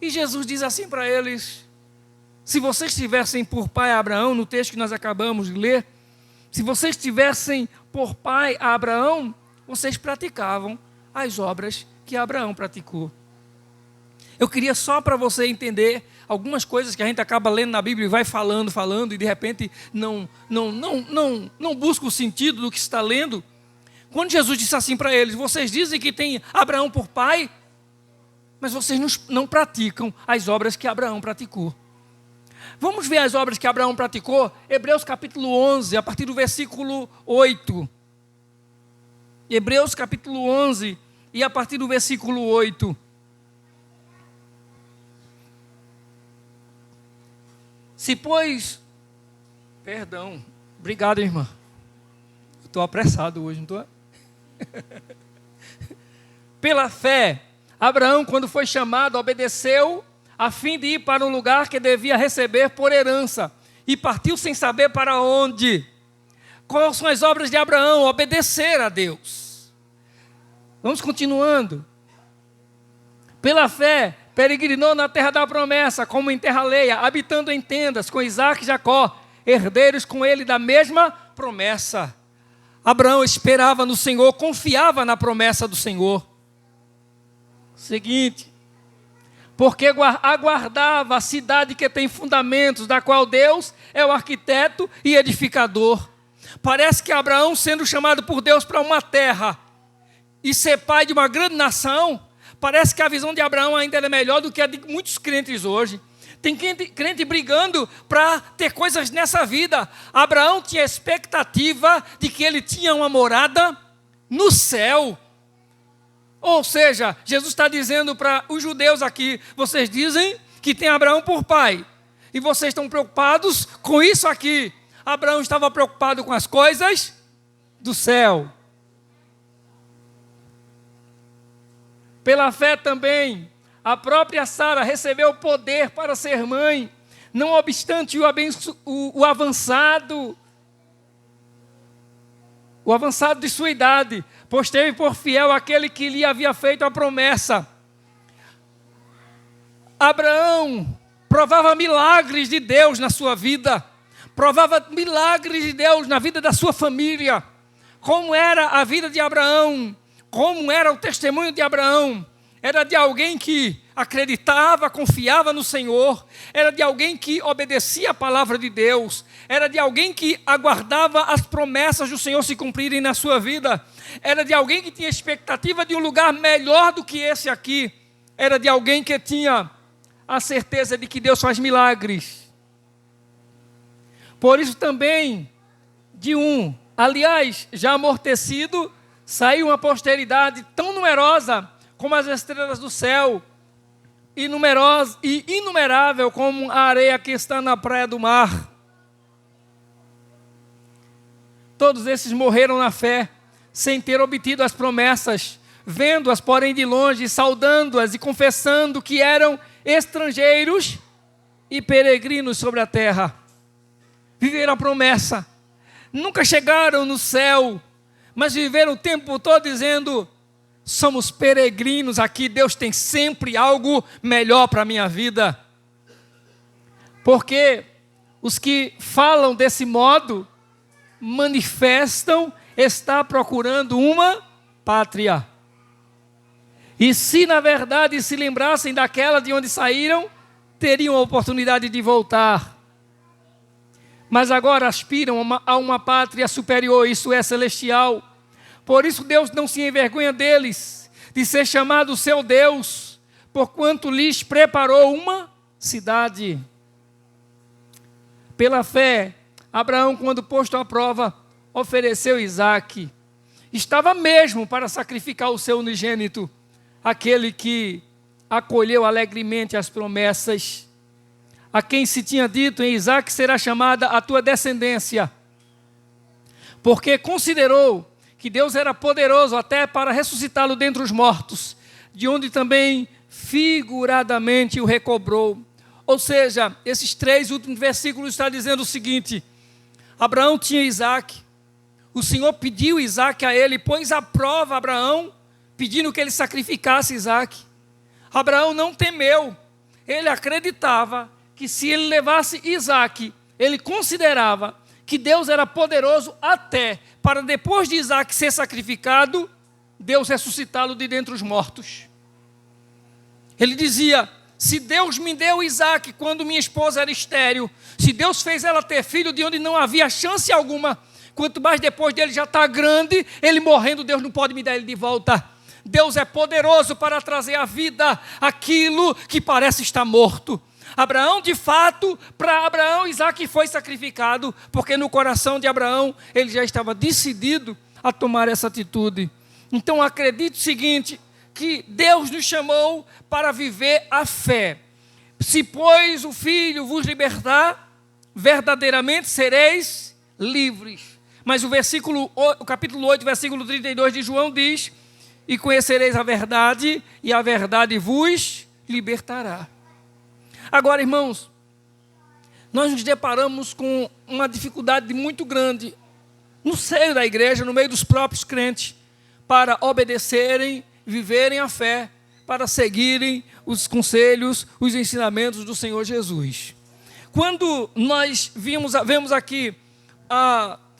E Jesus diz assim para eles: se vocês tivessem por pai Abraão, no texto que nós acabamos de ler, se vocês tivessem por pai Abraão, vocês praticavam as obras que Abraão praticou. Eu queria só para você entender algumas coisas que a gente acaba lendo na Bíblia e vai falando, e de repente não busca o sentido do que está lendo. Quando Jesus disse assim para eles: vocês dizem que tem Abraão por pai, mas vocês não praticam as obras que Abraão praticou. Vamos ver as obras que Abraão praticou? Hebreus capítulo 11, a partir do versículo 8. Hebreus capítulo 11 e a partir do versículo 8. Se pois... Perdão. Obrigado, irmã. Estou apressado hoje, não estou? Pela fé, Abraão, quando foi chamado, obedeceu a fim de ir para um lugar que devia receber por herança, e partiu sem saber para onde. Quais são as obras de Abraão? Obedecer a Deus. Vamos continuando. Pela fé, peregrinou na terra da promessa, como em terra alheia, habitando em tendas com Isaac e Jacó, herdeiros com ele da mesma promessa. Abraão esperava no Senhor, confiava na promessa do Senhor. Seguinte: porque aguardava a cidade que tem fundamentos, da qual Deus é o arquiteto e edificador. Parece que Abraão, sendo chamado por Deus para uma terra e ser pai de uma grande nação, parece que a visão de Abraão ainda é melhor do que a de muitos crentes hoje. Tem crente brigando para ter coisas nessa vida. Abraão tinha a expectativa de que ele tinha uma morada no céu. Ou seja, Jesus está dizendo para os judeus aqui: vocês dizem que tem Abraão por pai, e vocês estão preocupados com isso aqui. Abraão estava preocupado com as coisas do céu. Pela fé também, a própria Sara recebeu poder para ser mãe, não obstante o avançado de sua idade, pois teve por fiel aquele que lhe havia feito a promessa. Abraão provava milagres de Deus na sua vida, provava milagres de Deus na vida da sua família. Como era a vida de Abraão? Como era o testemunho de Abraão? Era de alguém que acreditava, confiava no Senhor, era de alguém que obedecia a palavra de Deus, era de alguém que aguardava as promessas do Senhor se cumprirem na sua vida, era de alguém que tinha expectativa de um lugar melhor do que esse aqui, era de alguém que tinha a certeza de que Deus faz milagres. Por isso também, aliás, já amortecido, saiu uma posteridade tão numerosa como as estrelas do céu, e inumerável como a areia que está na praia do mar. Todos esses morreram na fé, sem ter obtido as promessas, vendo-as, porém, de longe, saudando-as e confessando que eram estrangeiros e peregrinos sobre a terra. Viveram a promessa, nunca chegaram no céu, mas viveram o tempo todo dizendo: somos peregrinos aqui, Deus tem sempre algo melhor para a minha vida. Porque os que falam desse modo manifestam estar procurando uma pátria. E se na verdade se lembrassem daquela de onde saíram, teriam a oportunidade de voltar. Mas agora aspiram a uma pátria superior, isso é celestial. Por isso Deus não se envergonha deles, de ser chamado seu Deus, porquanto lhes preparou uma cidade. Pela fé, Abraão, quando posto à prova, ofereceu Isaque. Estava mesmo para sacrificar o seu unigênito, aquele que acolheu alegremente as promessas, a quem se tinha dito: em Isaque será chamada a tua descendência, porque considerou que Deus era poderoso até para ressuscitá-lo dentre os mortos, de onde também figuradamente o recobrou. Ou seja, esses 3 últimos versículos estão dizendo o seguinte: Abraão tinha Isaque, o Senhor pediu Isaque a ele, pôs à prova Abraão, pedindo que ele sacrificasse Isaque. Abraão não temeu, ele acreditava que se ele levasse Isaque, ele considerava que Deus era poderoso até para, depois de Isaque ser sacrificado, Deus ressuscitá-lo de dentre os mortos. Ele dizia: se Deus me deu Isaque quando minha esposa era estéril, se Deus fez ela ter filho de onde não havia chance alguma, quanto mais depois dele já está grande, ele morrendo, Deus não pode me dar ele de volta. Deus é poderoso para trazer à vida aquilo que parece estar morto. Abraão, de fato, para Abraão, Isaque foi sacrificado, porque no coração de Abraão ele já estava decidido a tomar essa atitude. Então acredite o seguinte, que Deus nos chamou para viver a fé. Se, pois, o Filho vos libertar, verdadeiramente sereis livres. Mas o capítulo 8, versículo 32 de João diz: e conhecereis a verdade, e a verdade vos libertará. Agora, irmãos, nós nos deparamos com uma dificuldade muito grande no seio da igreja, no meio dos próprios crentes, para obedecerem, viverem a fé, para seguirem os conselhos, os ensinamentos do Senhor Jesus. Quando nós vemos aqui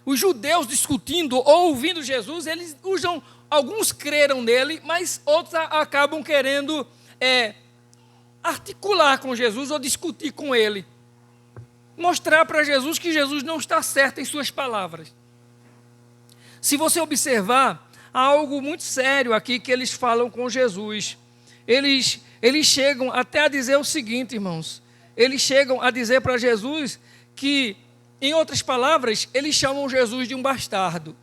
os judeus discutindo ou ouvindo Jesus, eles usam, alguns creram nele, mas outros acabam querendo articular com Jesus ou discutir com ele. Mostrar para Jesus que Jesus não está certo em suas palavras. Se você observar, há algo muito sério aqui que eles falam com Jesus. Eles chegam até a dizer o seguinte, irmãos. Eles chegam a dizer para Jesus que, em outras palavras, eles chamam Jesus de um bastardo.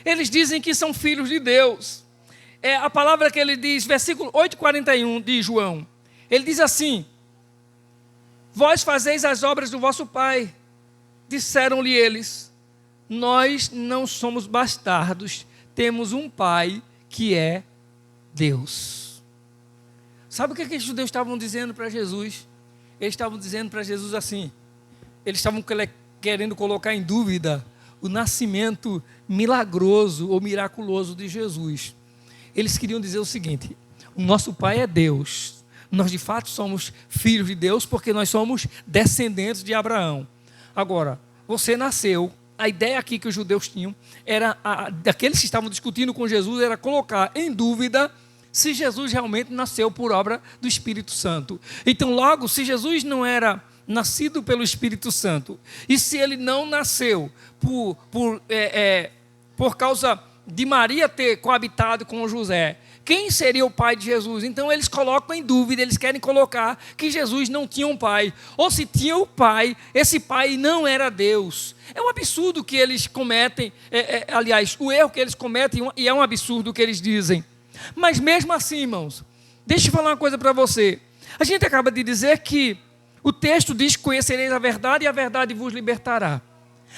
Eles dizem que são filhos de Deus. É a palavra que ele diz, versículo 8:41 de João. Ele diz assim: vós fazeis as obras do vosso pai. Disseram-lhe eles: nós não somos bastardos, temos um pai que é Deus. Sabe o que os judeus estavam dizendo para Jesus? Eles estavam dizendo para Jesus assim, eles estavam querendo colocar em dúvida o nascimento milagroso ou miraculoso de Jesus. Eles queriam dizer o seguinte: o nosso pai é Deus. Nós de fato somos filhos de Deus porque nós somos descendentes de Abraão. Agora, você nasceu, a ideia aqui que os judeus tinham, era daqueles que estavam discutindo com Jesus, era colocar em dúvida se Jesus realmente nasceu por obra do Espírito Santo. Então logo, se Jesus não era nascido pelo Espírito Santo, e se ele não nasceu por causa de Maria ter coabitado com José, quem seria o pai de Jesus? Então eles colocam em dúvida, eles querem colocar que Jesus não tinha um pai. Ou se tinha o pai, esse pai não era Deus. É um absurdo que eles cometem, aliás, o erro que eles cometem, e é um absurdo o que eles dizem. Mas mesmo assim, irmãos, deixa eu falar uma coisa para você. A gente acaba de dizer que o texto diz: conhecereis a verdade e a verdade vos libertará.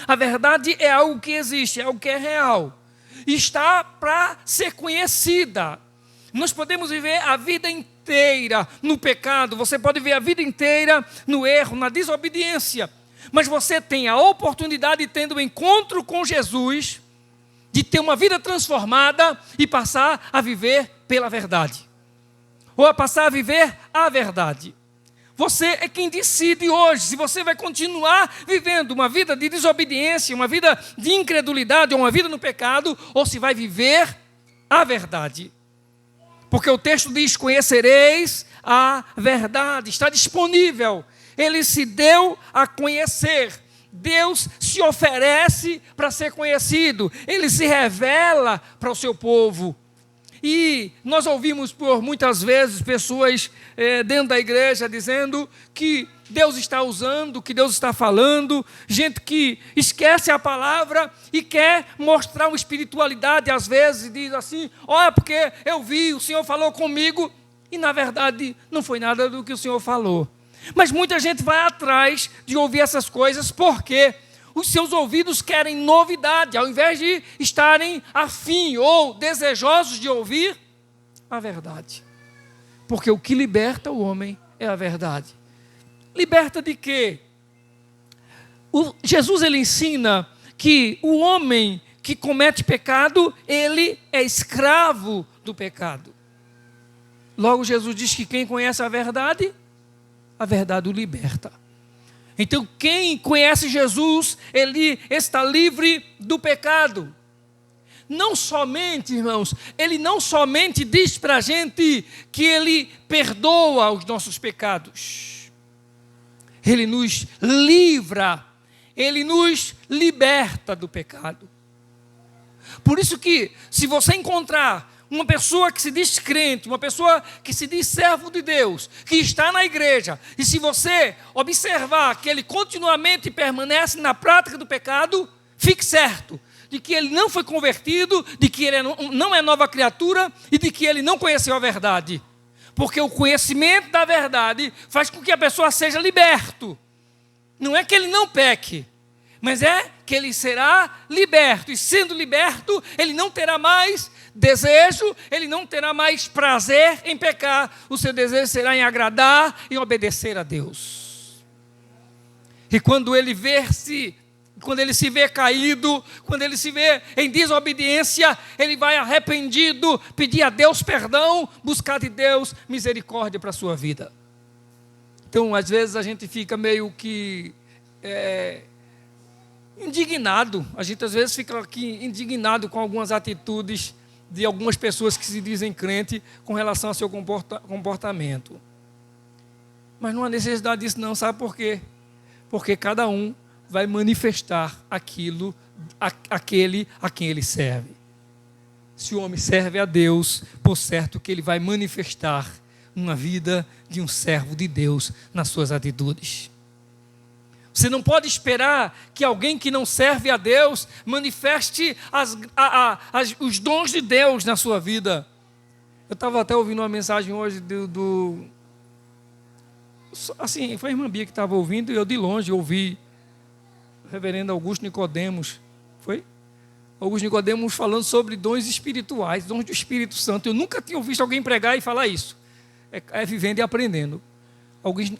A verdade é algo que existe, é algo que é real. E está para ser conhecida. Nós podemos viver a vida inteira no pecado, você pode viver a vida inteira no erro, na desobediência, mas você tem a oportunidade, tendo um encontro com Jesus, de ter uma vida transformada e passar a viver pela verdade, ou a passar a viver a verdade. Você é quem decide hoje se você vai continuar vivendo uma vida de desobediência, uma vida de incredulidade, ou uma vida no pecado, ou se vai viver a verdade. Porque o texto diz: conhecereis a verdade, está disponível. Ele se deu a conhecer. Deus se oferece para ser conhecido. Ele se revela para o seu povo. E nós ouvimos por muitas vezes pessoas dentro da igreja dizendo que Deus está usando, que Deus está falando, gente que esquece a palavra e quer mostrar uma espiritualidade às vezes, e diz assim, olha, porque eu vi, o Senhor falou comigo, e na verdade não foi nada do que o Senhor falou. Mas muita gente vai atrás de ouvir essas coisas porque os seus ouvidos querem novidade, ao invés de estarem afim ou desejosos de ouvir a verdade. Porque o que liberta o homem é a verdade. Liberta de quê? Jesus ele ensina que o homem que comete pecado, ele é escravo do pecado. Logo Jesus diz que quem conhece a verdade o liberta. Então quem conhece Jesus, ele está livre do pecado. Não somente, irmãos, ele não somente diz para a gente que ele perdoa os nossos pecados. Ele nos livra, ele nos liberta do pecado. Por isso que, se você encontrar uma pessoa que se diz crente, uma pessoa que se diz servo de Deus, que está na igreja, e se você observar que ele continuamente permanece na prática do pecado, fique certo de que ele não foi convertido, de que ele não é nova criatura e de que ele não conheceu a verdade. Porque o conhecimento da verdade faz com que a pessoa seja liberto. Não é que ele não peque, mas é que ele será liberto. E sendo liberto, ele não terá mais desejo, ele não terá mais prazer em pecar. O seu desejo será em agradar e obedecer a Deus. E quando ele se vê caído, quando ele se vê em desobediência, ele vai arrependido, pedir a Deus perdão, buscar de Deus misericórdia para a sua vida. Então, às vezes a gente fica meio que indignado, a gente às vezes fica aqui indignado com algumas atitudes de algumas pessoas que se dizem crente com relação ao seu comportamento. Mas não há necessidade disso não, sabe por quê? Porque cada um vai manifestar aquele a quem ele serve. Se o homem serve a Deus, por certo que ele vai manifestar uma vida de um servo de Deus nas suas atitudes. Você não pode esperar que alguém que não serve a Deus manifeste os dons de Deus na sua vida. Eu estava até ouvindo uma mensagem hoje assim, foi a irmã Bia que estava ouvindo e eu de longe ouvi o reverendo Augusto Nicodemos, foi? Augusto Nicodemos falando sobre dons espirituais, dons do Espírito Santo. Eu nunca tinha visto alguém pregar e falar isso. É vivendo e aprendendo.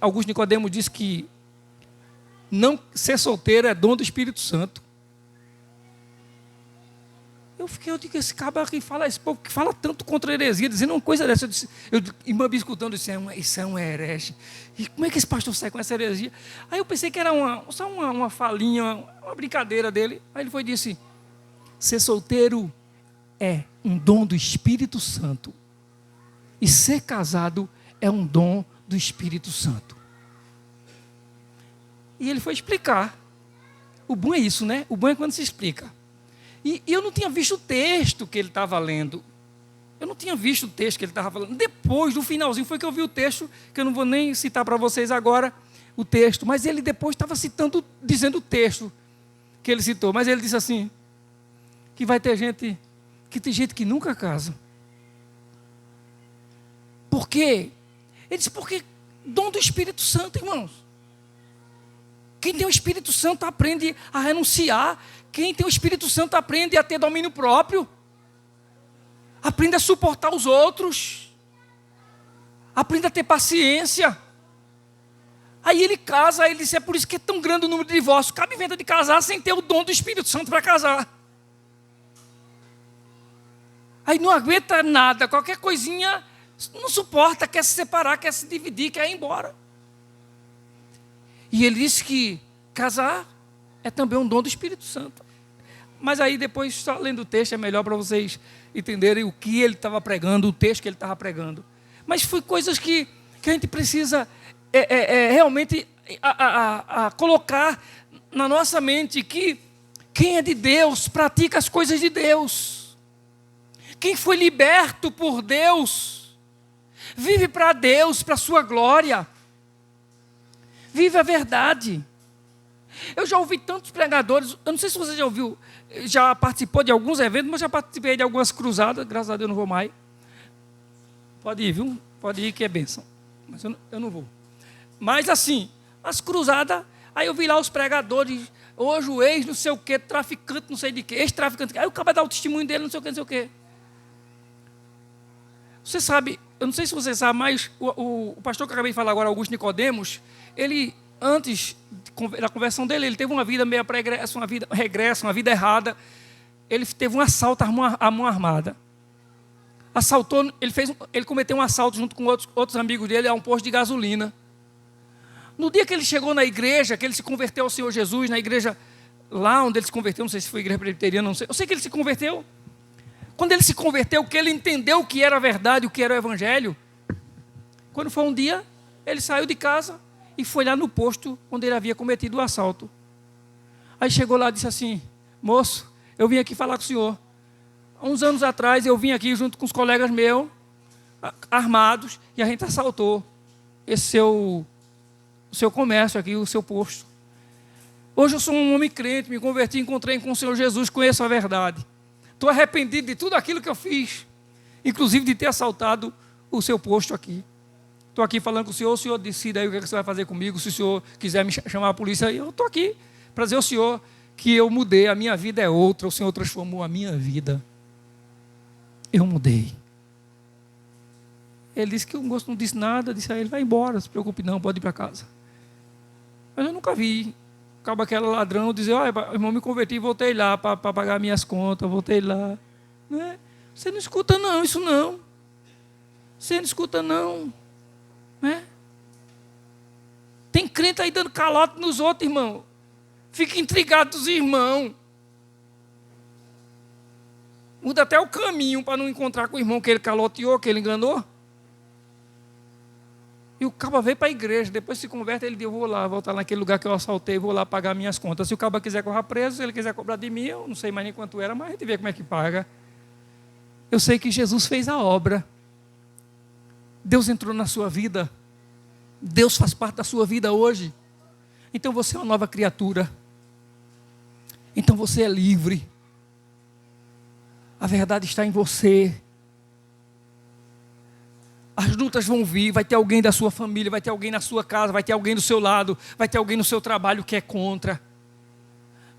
Augusto Nicodemos disse que não ser solteiro é dom do Espírito Santo. Eu digo, esse cara que fala, esse povo que fala tanto contra a heresia, dizendo uma coisa dessa. Irmã Bia escutando, isso é um herege. E como é que esse pastor sai com essa heresia? Aí eu pensei que era só uma falinha, uma brincadeira dele. Aí ele foi e disse, ser solteiro é um dom do Espírito Santo. E ser casado é um dom do Espírito Santo. E ele foi explicar. O bom é isso, né? O bom é quando se explica. E eu não tinha visto o texto que ele estava lendo. Eu não tinha visto o texto que ele estava falando. Depois, no finalzinho, foi que eu vi o texto, que eu não vou nem citar para vocês agora o texto. Mas ele depois estava dizendo o texto que ele citou. Mas ele disse assim, que vai ter gente, que tem gente que nunca casa. Por quê? Ele disse, porque dom do Espírito Santo, irmãos. Quem tem o Espírito Santo aprende a renunciar. Quem tem o Espírito Santo aprende a ter domínio próprio. Aprende a suportar os outros. Aprende a ter paciência. Aí ele casa, aí ele disse, é por isso que é tão grande o número de divórcios. Cabe inventa de casar sem ter o dom do Espírito Santo para casar. Aí não aguenta nada, qualquer coisinha não suporta, quer se separar, quer se dividir, quer ir embora. E ele disse que casar é também um dom do Espírito Santo. Mas aí depois, só lendo o texto, é melhor para vocês entenderem o que ele estava pregando, o texto que ele estava pregando. Mas foi coisas que a gente precisa realmente colocar na nossa mente, que quem é de Deus pratica as coisas de Deus. Quem foi liberto por Deus vive para Deus, para a sua glória. Vive a verdade. Eu já ouvi tantos pregadores, eu não sei se você já ouviu, já participou de alguns eventos, mas já participei de algumas cruzadas, graças a Deus eu não vou mais. Pode ir, viu? Pode ir que é bênção. Mas eu não vou. Mas assim, as cruzadas, aí eu vi lá os pregadores, hoje o ex, não sei o quê, traficante, não sei de quê, ex-traficante, aí o cara dá o testemunho dele, não sei o quê, não sei o quê. Você sabe, eu não sei se você sabe, mas o pastor que eu acabei de falar agora, Augusto Nicodemos, ele, antes da conversão dele, ele teve uma vida meio pregressa, uma vida regressa, uma vida errada. Ele teve um assalto à mão armada. Assaltou, ele cometeu um assalto junto com outros amigos dele a um posto de gasolina. No dia que ele chegou na igreja, que ele se converteu ao Senhor Jesus, na igreja lá onde ele se converteu, não sei se foi igreja presbiteriana, não sei. Eu sei que ele se converteu. Quando ele se converteu, que ele entendeu o que era a verdade, o que era o evangelho, quando foi um dia, ele saiu de casa e foi lá no posto onde ele havia cometido o assalto. Aí chegou lá e disse assim: moço, eu vim aqui falar com o senhor. Há uns anos atrás eu vim aqui junto com os colegas meus, armados, e a gente assaltou esse o seu comércio aqui, o seu posto. Hoje eu sou um homem crente, me converti, encontrei com o Senhor Jesus, conheço a verdade. Estou arrependido de tudo aquilo que eu fiz, inclusive de ter assaltado o seu posto aqui. Estou aqui falando com o senhor decide aí o que você vai fazer comigo. Se o senhor quiser me chamar a polícia, eu estou aqui para dizer ao senhor que eu mudei, a minha vida é outra, o senhor transformou a minha vida. Eu mudei. Ele disse que o moço não disse nada, disse a ele: vai embora, não se preocupe não, pode ir para casa. Mas eu nunca vi. Acaba aquele ladrão dizer: olha, irmão, me converti e voltei lá para pagar minhas contas, voltei lá. Não é? Você não escuta não, isso não. Você não escuta não. Não é? Tem crente aí dando calote nos outros, irmão. Fica intrigado dos irmãos. Muda até o caminho para não encontrar com o irmão que ele caloteou, que ele enganou. E o caba veio para a igreja, depois se converte, ele diz: eu vou lá, voltar naquele lugar que eu assaltei, vou lá pagar minhas contas. Se o caba quiser correr preso, se ele quiser cobrar de mim, eu não sei mais nem quanto era, mas a gente vê como é que paga. Eu sei que Jesus fez a obra. Deus entrou na sua vida. Deus faz parte da sua vida hoje. Então você é uma nova criatura. Então você é livre. A verdade está em você. As lutas vão vir, vai ter alguém da sua família, vai ter alguém na sua casa, vai ter alguém do seu lado, vai ter alguém no seu trabalho que é contra.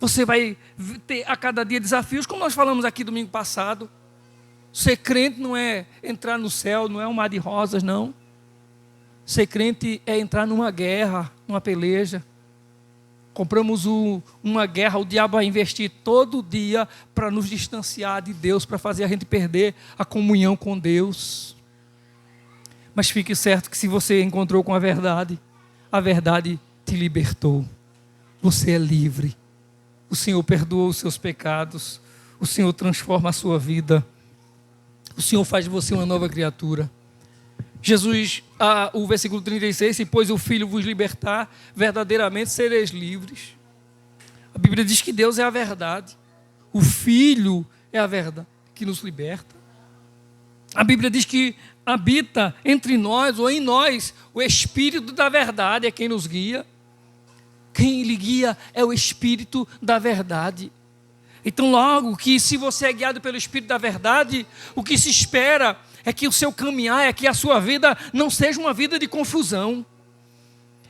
Você vai ter a cada dia desafios, como nós falamos aqui domingo passado. Ser crente não é entrar no céu, não é um mar de rosas, não. Ser crente é entrar numa guerra, numa peleja. Compramos uma guerra, o diabo vai investir todo dia para nos distanciar de Deus, para fazer a gente perder a comunhão com Deus. Mas fique certo que se você encontrou com a verdade te libertou. Você é livre. O Senhor perdoa os seus pecados. O Senhor transforma a sua vida. O Senhor faz de você uma nova criatura. Jesus, o versículo 36, se pois o Filho vos libertar, verdadeiramente sereis livres. A Bíblia diz que Deus é a verdade. O Filho é a verdade que nos liberta. A Bíblia diz que habita entre nós, ou em nós, o Espírito da verdade é quem nos guia. Quem lhe guia é o Espírito da verdade. Então, logo que se você é guiado pelo Espírito da verdade, o que se espera é que o seu caminhar, é que a sua vida não seja uma vida de confusão.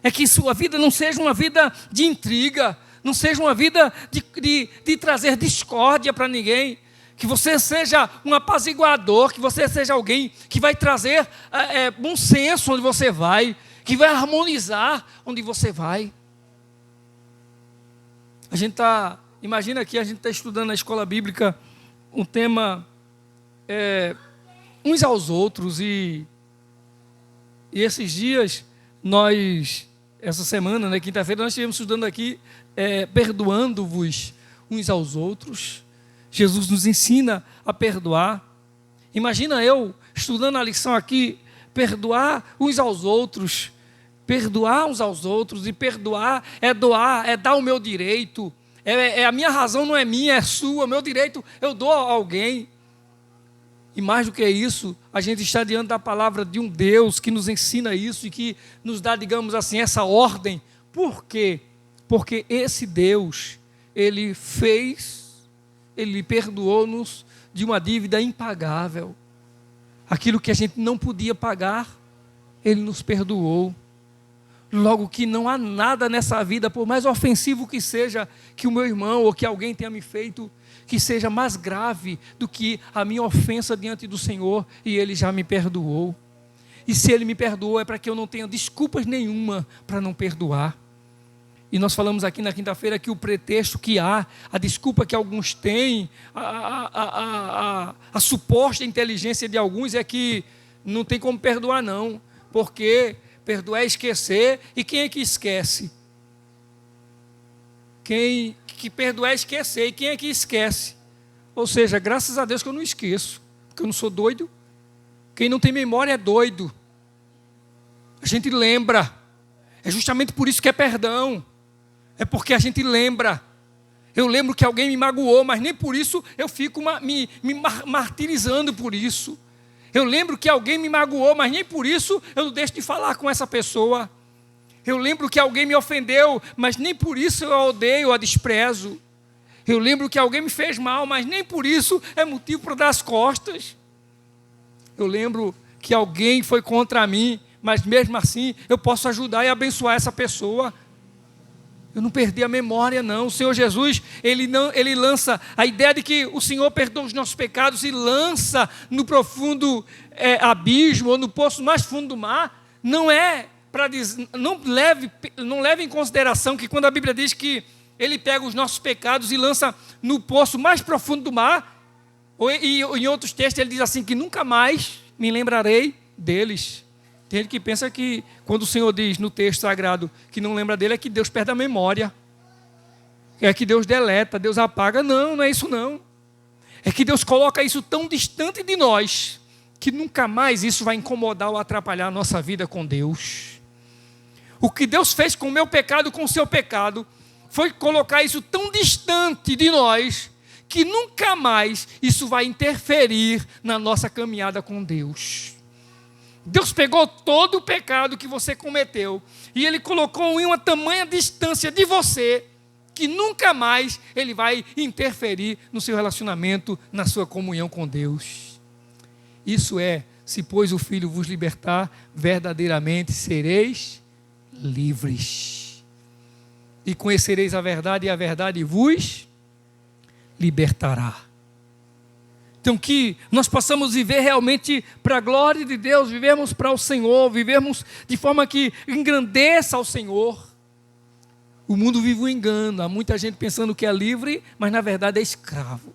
É que sua vida não seja uma vida de intriga, não seja uma vida de trazer discórdia para ninguém. Que você seja um apaziguador, que você seja alguém que vai trazer bom senso onde você vai, que vai harmonizar onde você vai. Imagina que a gente está estudando na escola bíblica um tema uns aos outros e esses dias essa semana, na quinta-feira, nós estivemos estudando aqui perdoando-vos uns aos outros. Jesus nos ensina a perdoar. Imagina eu estudando a lição aqui, perdoar uns aos outros. Perdoar uns aos outros, e perdoar é doar, é dar o meu direito. A minha razão não é minha, é sua. Meu direito eu dou a alguém. E mais do que isso, a gente está diante da palavra de um Deus que nos ensina isso e que nos dá, digamos assim, essa ordem Por quê? Porque esse Deus, Ele perdoou-nos de uma dívida impagável. Aquilo que a gente não podia pagar, Ele nos perdoou. Logo que não há nada nessa vida, por mais ofensivo que seja, que o meu irmão ou que alguém tenha me feito, que seja mais grave do que a minha ofensa diante do Senhor, e Ele já me perdoou. E se Ele me perdoou, é para que eu não tenha desculpas nenhuma para não perdoar. E nós falamos aqui na quinta-feira que o pretexto que há, a desculpa que alguns têm, a suposta inteligência de alguns é que não tem como perdoar não, porque perdoar é esquecer, e quem é que esquece? Que perdoar é esquecer, e quem é que esquece? Ou seja, graças a Deus que eu não esqueço, porque eu não sou doido. Quem não tem memória é doido. A gente lembra. É justamente por isso que é perdão. É porque a gente lembra. Eu lembro que alguém me magoou, mas nem por isso eu fico me martirizando por isso. Eu lembro que alguém me magoou, mas nem por isso eu não deixo de falar com essa pessoa. Eu lembro que alguém me ofendeu, mas nem por isso eu a odeio, a desprezo. Eu lembro que alguém me fez mal, mas nem por isso é motivo para dar as costas. Eu lembro que alguém foi contra mim, mas mesmo assim eu posso ajudar e abençoar essa pessoa. Eu não perdi a memória não. O Senhor Jesus, Ele lança a ideia de que o Senhor perdoa os nossos pecados e lança no profundo abismo ou no poço mais fundo do mar. Não é para dizer, não leve em consideração que quando a Bíblia diz que Ele pega os nossos pecados e lança no poço mais profundo do mar, e em outros textos Ele diz assim, que nunca mais me lembrarei deles. Tem gente que pensa que quando o Senhor diz no texto sagrado que não lembra dele, é que Deus perde a memória. É que Deus deleta, Deus apaga. Não, não é isso não. É que Deus coloca isso tão distante de nós, que nunca mais isso vai incomodar ou atrapalhar a nossa vida com Deus. O que Deus fez com o meu pecado, com o seu pecado, foi colocar isso tão distante de nós, que nunca mais isso vai interferir na nossa caminhada com Deus. Deus pegou todo o pecado que você cometeu e Ele colocou em uma tamanha distância de você que nunca mais Ele vai interferir no seu relacionamento, na sua comunhão com Deus. Isso é, se pois o Filho vos libertar, verdadeiramente sereis livres. E conhecereis a verdade, e a verdade vos libertará. Então que nós possamos viver realmente para a glória de Deus, vivermos para o Senhor, vivermos de forma que engrandeça ao Senhor. O mundo vive um engano, há muita gente pensando que é livre, mas na verdade é escravo.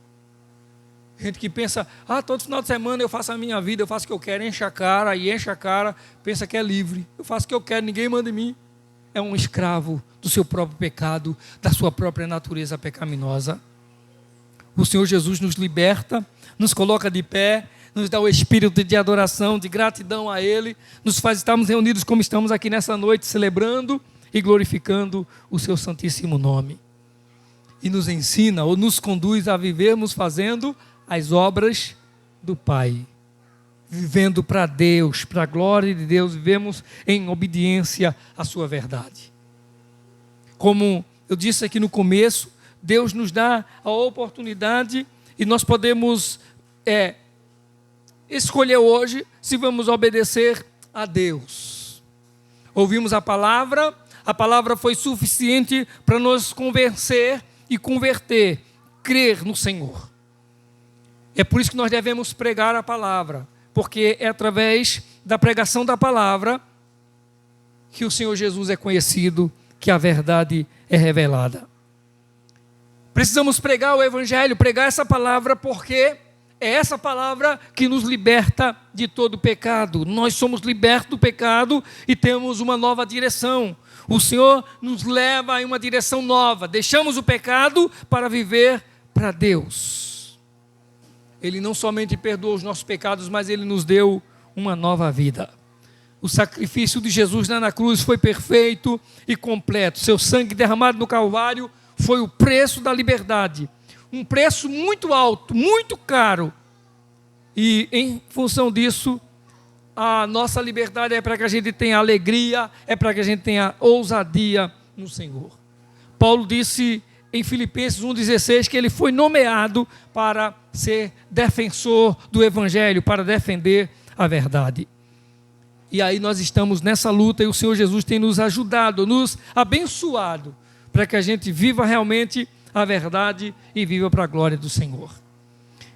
Gente que pensa, todo final de semana eu faço a minha vida, eu faço o que eu quero, enche a cara, pensa que é livre. Eu faço o que eu quero, ninguém manda em mim. É um escravo do seu próprio pecado, da sua própria natureza pecaminosa. O Senhor Jesus nos liberta, nos coloca de pé, nos dá o espírito de adoração, de gratidão a Ele, nos faz estarmos reunidos como estamos aqui nessa noite, celebrando e glorificando o seu santíssimo nome. E nos ensina ou nos conduz a vivermos fazendo as obras do Pai. Vivendo para Deus, para a glória de Deus, vivemos em obediência à sua verdade. Como eu disse aqui no começo, Deus nos dá a oportunidade e nós podemos escolher hoje se vamos obedecer a Deus. Ouvimos a palavra foi suficiente para nos convencer e converter, crer no Senhor. É por isso que nós devemos pregar a palavra, porque é através da pregação da palavra que o Senhor Jesus é conhecido, que a verdade é revelada. Precisamos pregar o Evangelho, pregar essa palavra, porque é essa palavra que nos liberta de todo pecado. Nós somos libertos do pecado e temos uma nova direção. O Senhor nos leva em uma direção nova. Deixamos o pecado para viver para Deus. Ele não somente perdoou os nossos pecados, mas Ele nos deu uma nova vida. O sacrifício de Jesus na cruz foi perfeito e completo. Seu sangue derramado no Calvário foi o preço da liberdade. Um preço muito alto, muito caro. E em função disso, a nossa liberdade é para que a gente tenha alegria, é para que a gente tenha ousadia no Senhor. Paulo disse em Filipenses 1,16 que ele foi nomeado para ser defensor do Evangelho, para defender a verdade. E aí nós estamos nessa luta e o Senhor Jesus tem nos ajudado, nos abençoado, para que a gente viva realmente a verdade e viva para a glória do Senhor.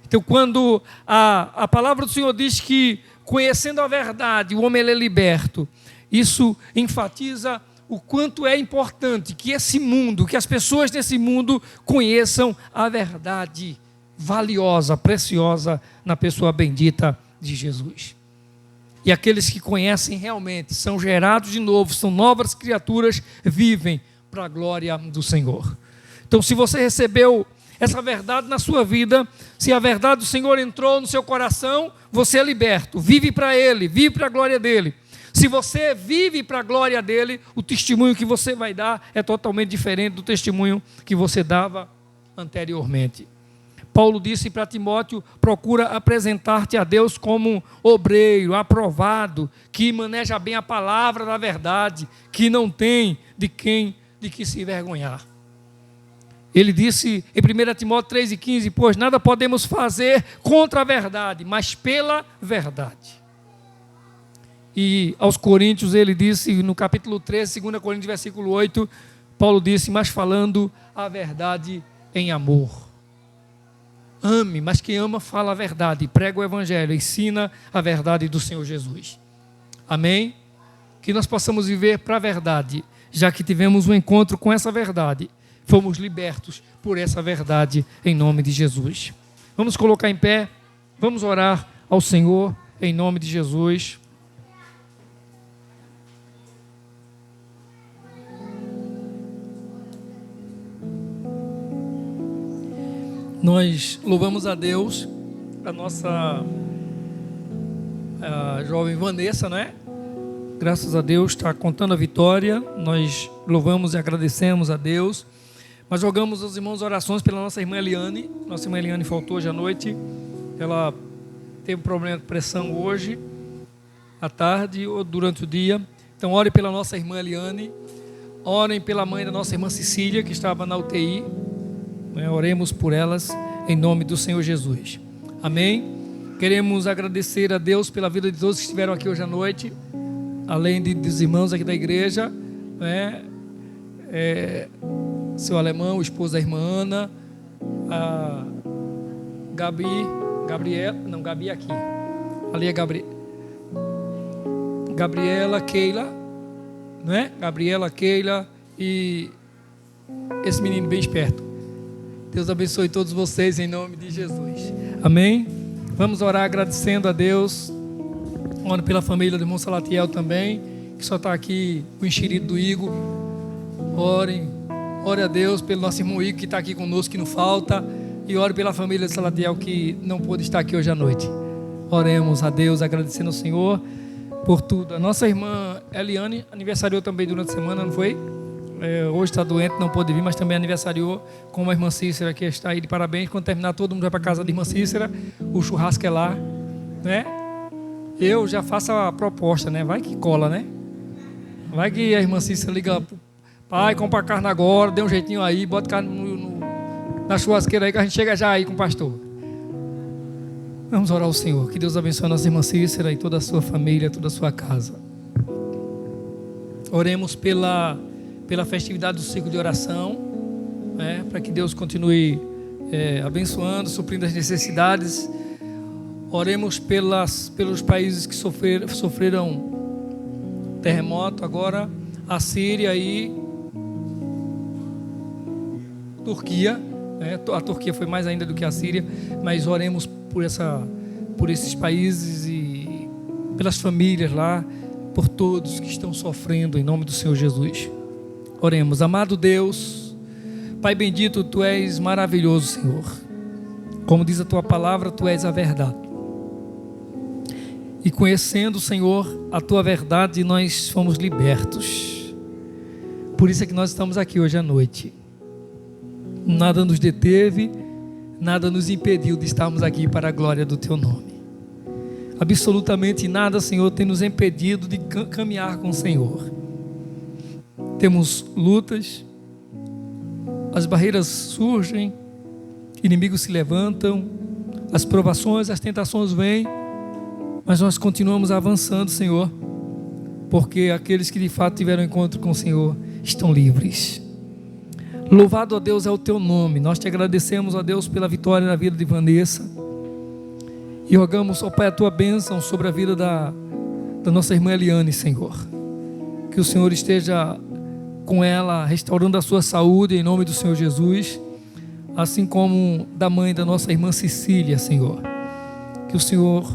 Então, quando a palavra do Senhor diz que, conhecendo a verdade, o homem é liberto, isso enfatiza o quanto é importante que esse mundo, que as pessoas desse mundo conheçam a verdade valiosa, preciosa na pessoa bendita de Jesus. E aqueles que conhecem realmente, são gerados de novo, são novas criaturas, vivem para a glória do Senhor. Então, se você recebeu essa verdade na sua vida, se a verdade do Senhor entrou no seu coração, você é liberto, vive para Ele, vive para a glória dEle. Se você vive para a glória dEle, o testemunho que você vai dar é totalmente diferente do testemunho que você dava anteriormente. Paulo disse para Timóteo, procura apresentar-te a Deus como um obreiro, aprovado, que maneja bem a palavra da verdade, que não tem de que se envergonhar. Ele disse em 1 Timóteo 3,15, pois nada podemos fazer contra a verdade, mas pela verdade. E aos Coríntios ele disse, no capítulo 13, 2 Coríntios, versículo 8, Paulo disse, mas falando a verdade em amor. Ame, mas quem ama fala a verdade, prega o Evangelho, ensina a verdade do Senhor Jesus. Amém? Que nós possamos viver para a verdade, já que tivemos um encontro com essa verdade, fomos libertos por essa verdade, em nome de Jesus. Vamos colocar em pé, vamos orar ao Senhor, em nome de Jesus. Nós louvamos a Deus, a nossa jovem Vanessa, né? Graças a Deus está contando a vitória. Nós louvamos e agradecemos a Deus. Mas jogamos aos irmãos orações pela nossa irmã Eliane. Nossa irmã Eliane faltou hoje à noite. Ela teve problema de pressão hoje, à tarde ou durante o dia. Então ore pela nossa irmã Eliane. Orem pela mãe da nossa irmã Cecília, que estava na UTI. Oremos por elas em nome do Senhor Jesus. Amém? Queremos agradecer a Deus pela vida de todos que estiveram aqui hoje à noite, além dos irmãos aqui da igreja, né? Seu alemão, o esposo da irmã Ana, a Gabi aqui, ali é Gabriela, Keila, não é? Gabriela, Keila e esse menino bem esperto. Deus abençoe todos vocês em nome de Jesus. Amém? Vamos orar agradecendo a Deus. Oro pela família do irmão Salatiel também, que só está aqui o enxerido do Igor. Ore a Deus pelo nosso irmão Igor que está aqui conosco, que não falta. E ore pela família de Salatiel que não pôde estar aqui hoje à noite. Oremos a Deus agradecendo ao Senhor por tudo. A nossa irmã Eliane aniversariou também durante a semana, não foi? Hoje está doente, não pôde vir, mas também aniversariou com a irmã Cícera, que está aí de parabéns. Quando terminar, todo mundo vai para a casa da irmã Cícera, o churrasco é lá, né? Eu já faço a proposta, né? Vai que cola, né? Vai que a irmã Cícera liga, pai, compra carne agora, dê um jeitinho aí, bota carne na churrasqueira aí, que a gente chega já aí com o pastor. Vamos orar ao Senhor, que Deus abençoe a nossa irmã Cícera e toda a sua família, toda a sua casa. Oremos pela festividade do ciclo de oração, né, para que Deus continue abençoando, suprindo as necessidades. Oremos pelos países que sofreram terremoto agora, a Síria e Turquia, né? A Turquia foi mais ainda do que a Síria, mas oremos por esses países e pelas famílias lá, por todos que estão sofrendo, em nome do Senhor Jesus. Oremos. Amado Deus, Pai bendito, Tu és maravilhoso, Senhor. Como diz a Tua palavra, Tu és a verdade. E conhecendo, Senhor, a Tua verdade, nós fomos libertos. Por isso é que nós estamos aqui hoje à noite. Nada nos deteve, nada nos impediu de estarmos aqui para a glória do Teu nome. Absolutamente nada, Senhor, tem nos impedido de caminhar com o Senhor. temos lutas, as barreiras surgem, inimigos se levantam, as provações, as tentações vêm, mas nós continuamos avançando, Senhor, porque aqueles que de fato tiveram encontro com o Senhor estão livres. Louvado a Deus é o teu nome. Nós te agradecemos, ó Deus, pela vitória na vida de Vanessa, e rogamos, ó Pai, a tua bênção sobre a vida da nossa irmã Eliane, Senhor. Que o Senhor esteja com ela, restaurando a sua saúde em nome do Senhor Jesus, assim como da mãe da nossa irmã Cecília, Senhor. Que o Senhor,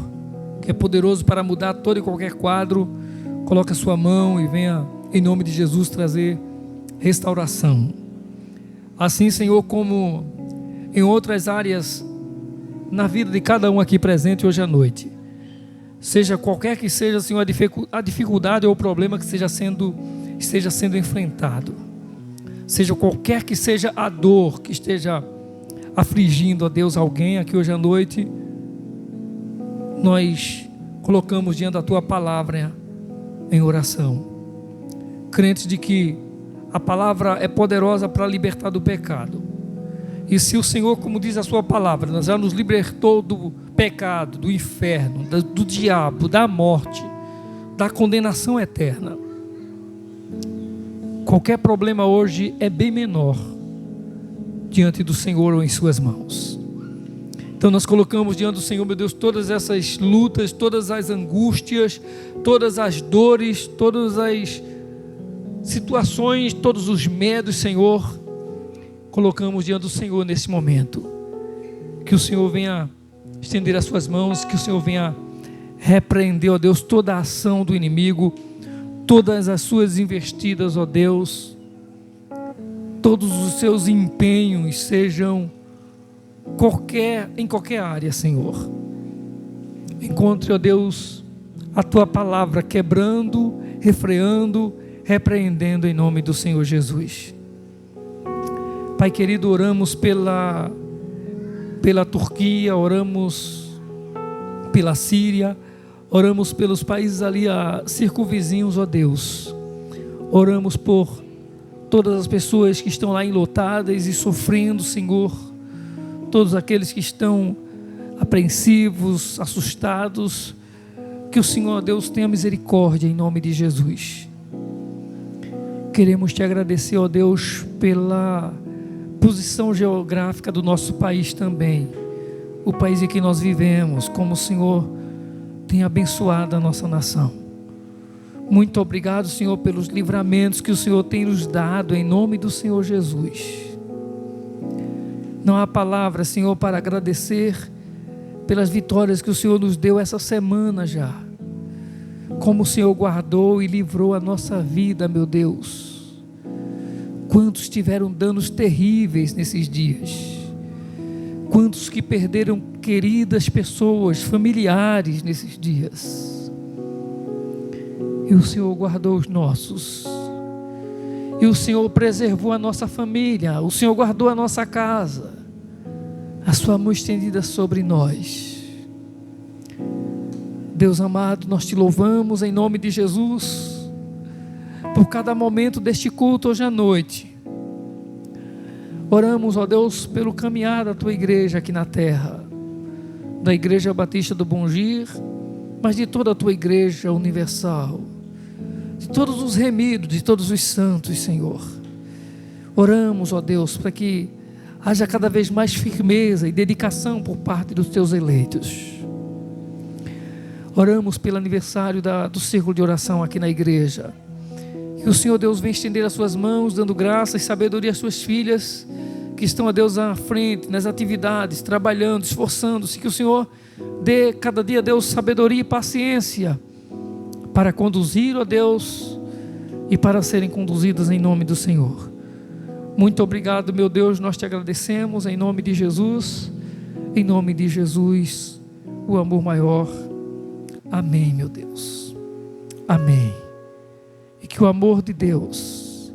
que é poderoso para mudar todo e qualquer quadro, coloque a sua mão e venha, em nome de Jesus, trazer restauração. Assim, Senhor, como em outras áreas na vida de cada um aqui presente hoje à noite, seja qualquer que seja, Senhor, a dificuldade ou o problema que esteja sendo enfrentado, seja qualquer que seja a dor que esteja afligindo, ó Deus, alguém aqui hoje à noite, nós colocamos diante da tua palavra em oração, crentes de que a palavra é poderosa para libertar do pecado. E se o Senhor, como diz a sua palavra, já nos libertou do pecado, do inferno, do diabo, da morte, da condenação eterna, qualquer problema hoje é bem menor diante do Senhor ou em suas mãos. Então nós colocamos diante do Senhor, meu Deus, todas essas lutas, todas as angústias, todas as dores, todas as situações, todos os medos, Senhor, colocamos diante do Senhor nesse momento. Que o Senhor venha estender as suas mãos, que o Senhor venha repreender, ó Deus, toda a ação do inimigo, todas as suas investidas, ó Deus, todos os seus empenhos, sejam em qualquer área, Senhor. Encontre, ó Deus, a tua palavra quebrando, refreando, repreendendo em nome do Senhor Jesus. Pai querido, oramos pela Turquia, oramos pela Síria, oramos pelos países ali circunvizinhos, ó Deus. Oramos por todas as pessoas que estão lá enlutadas e sofrendo, Senhor. Todos aqueles que estão apreensivos, assustados. Que o Senhor, ó Deus, tenha misericórdia em nome de Jesus. Queremos te agradecer, ó Deus, pela posição geográfica do nosso país também, o país em que nós vivemos, como o Senhor tem abençoado a nossa nação. Muito obrigado, Senhor, pelos livramentos que o Senhor tem nos dado, em nome do Senhor Jesus. Não há palavra, Senhor, para agradecer pelas vitórias que o Senhor nos deu essa semana já. Como o Senhor guardou e livrou a nossa vida, meu Deus. Quantos tiveram danos terríveis nesses dias. Quantos que perderam queridas pessoas, familiares nesses dias. E o Senhor guardou os nossos. E o Senhor preservou a nossa família. O Senhor guardou a nossa casa. A sua mão estendida sobre nós. Deus amado, nós te louvamos em nome de Jesus, por cada momento deste culto hoje à noite. Oramos, ó Deus, pelo caminhar da tua igreja aqui na terra, da Igreja Batista do Bongir, mas de toda a tua igreja universal, de todos os remidos, de todos os santos, Senhor. Oramos, ó Deus, para que haja cada vez mais firmeza e dedicação por parte dos teus eleitos. Oramos pelo aniversário do círculo de oração aqui na igreja. Que o Senhor Deus venha estender as suas mãos, dando graça e sabedoria às suas filhas, que estão, a Deus, à frente, nas atividades, trabalhando, esforçando-se. Que o Senhor dê cada dia, Deus, sabedoria e paciência, para conduzir, ó Deus, e para serem conduzidas em nome do Senhor. Muito obrigado, meu Deus, nós te agradecemos, em nome de Jesus, o amor maior. Amém, meu Deus. Amém. E que o amor de Deus,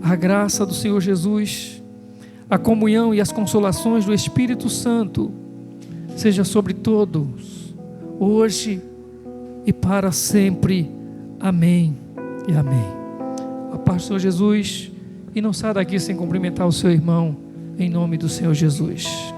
a graça do Senhor Jesus, a comunhão e as consolações do Espírito Santo seja sobre todos, hoje e para sempre. Amém e amém. A paz do Senhor Jesus. E não saia daqui sem cumprimentar o seu irmão, em nome do Senhor Jesus.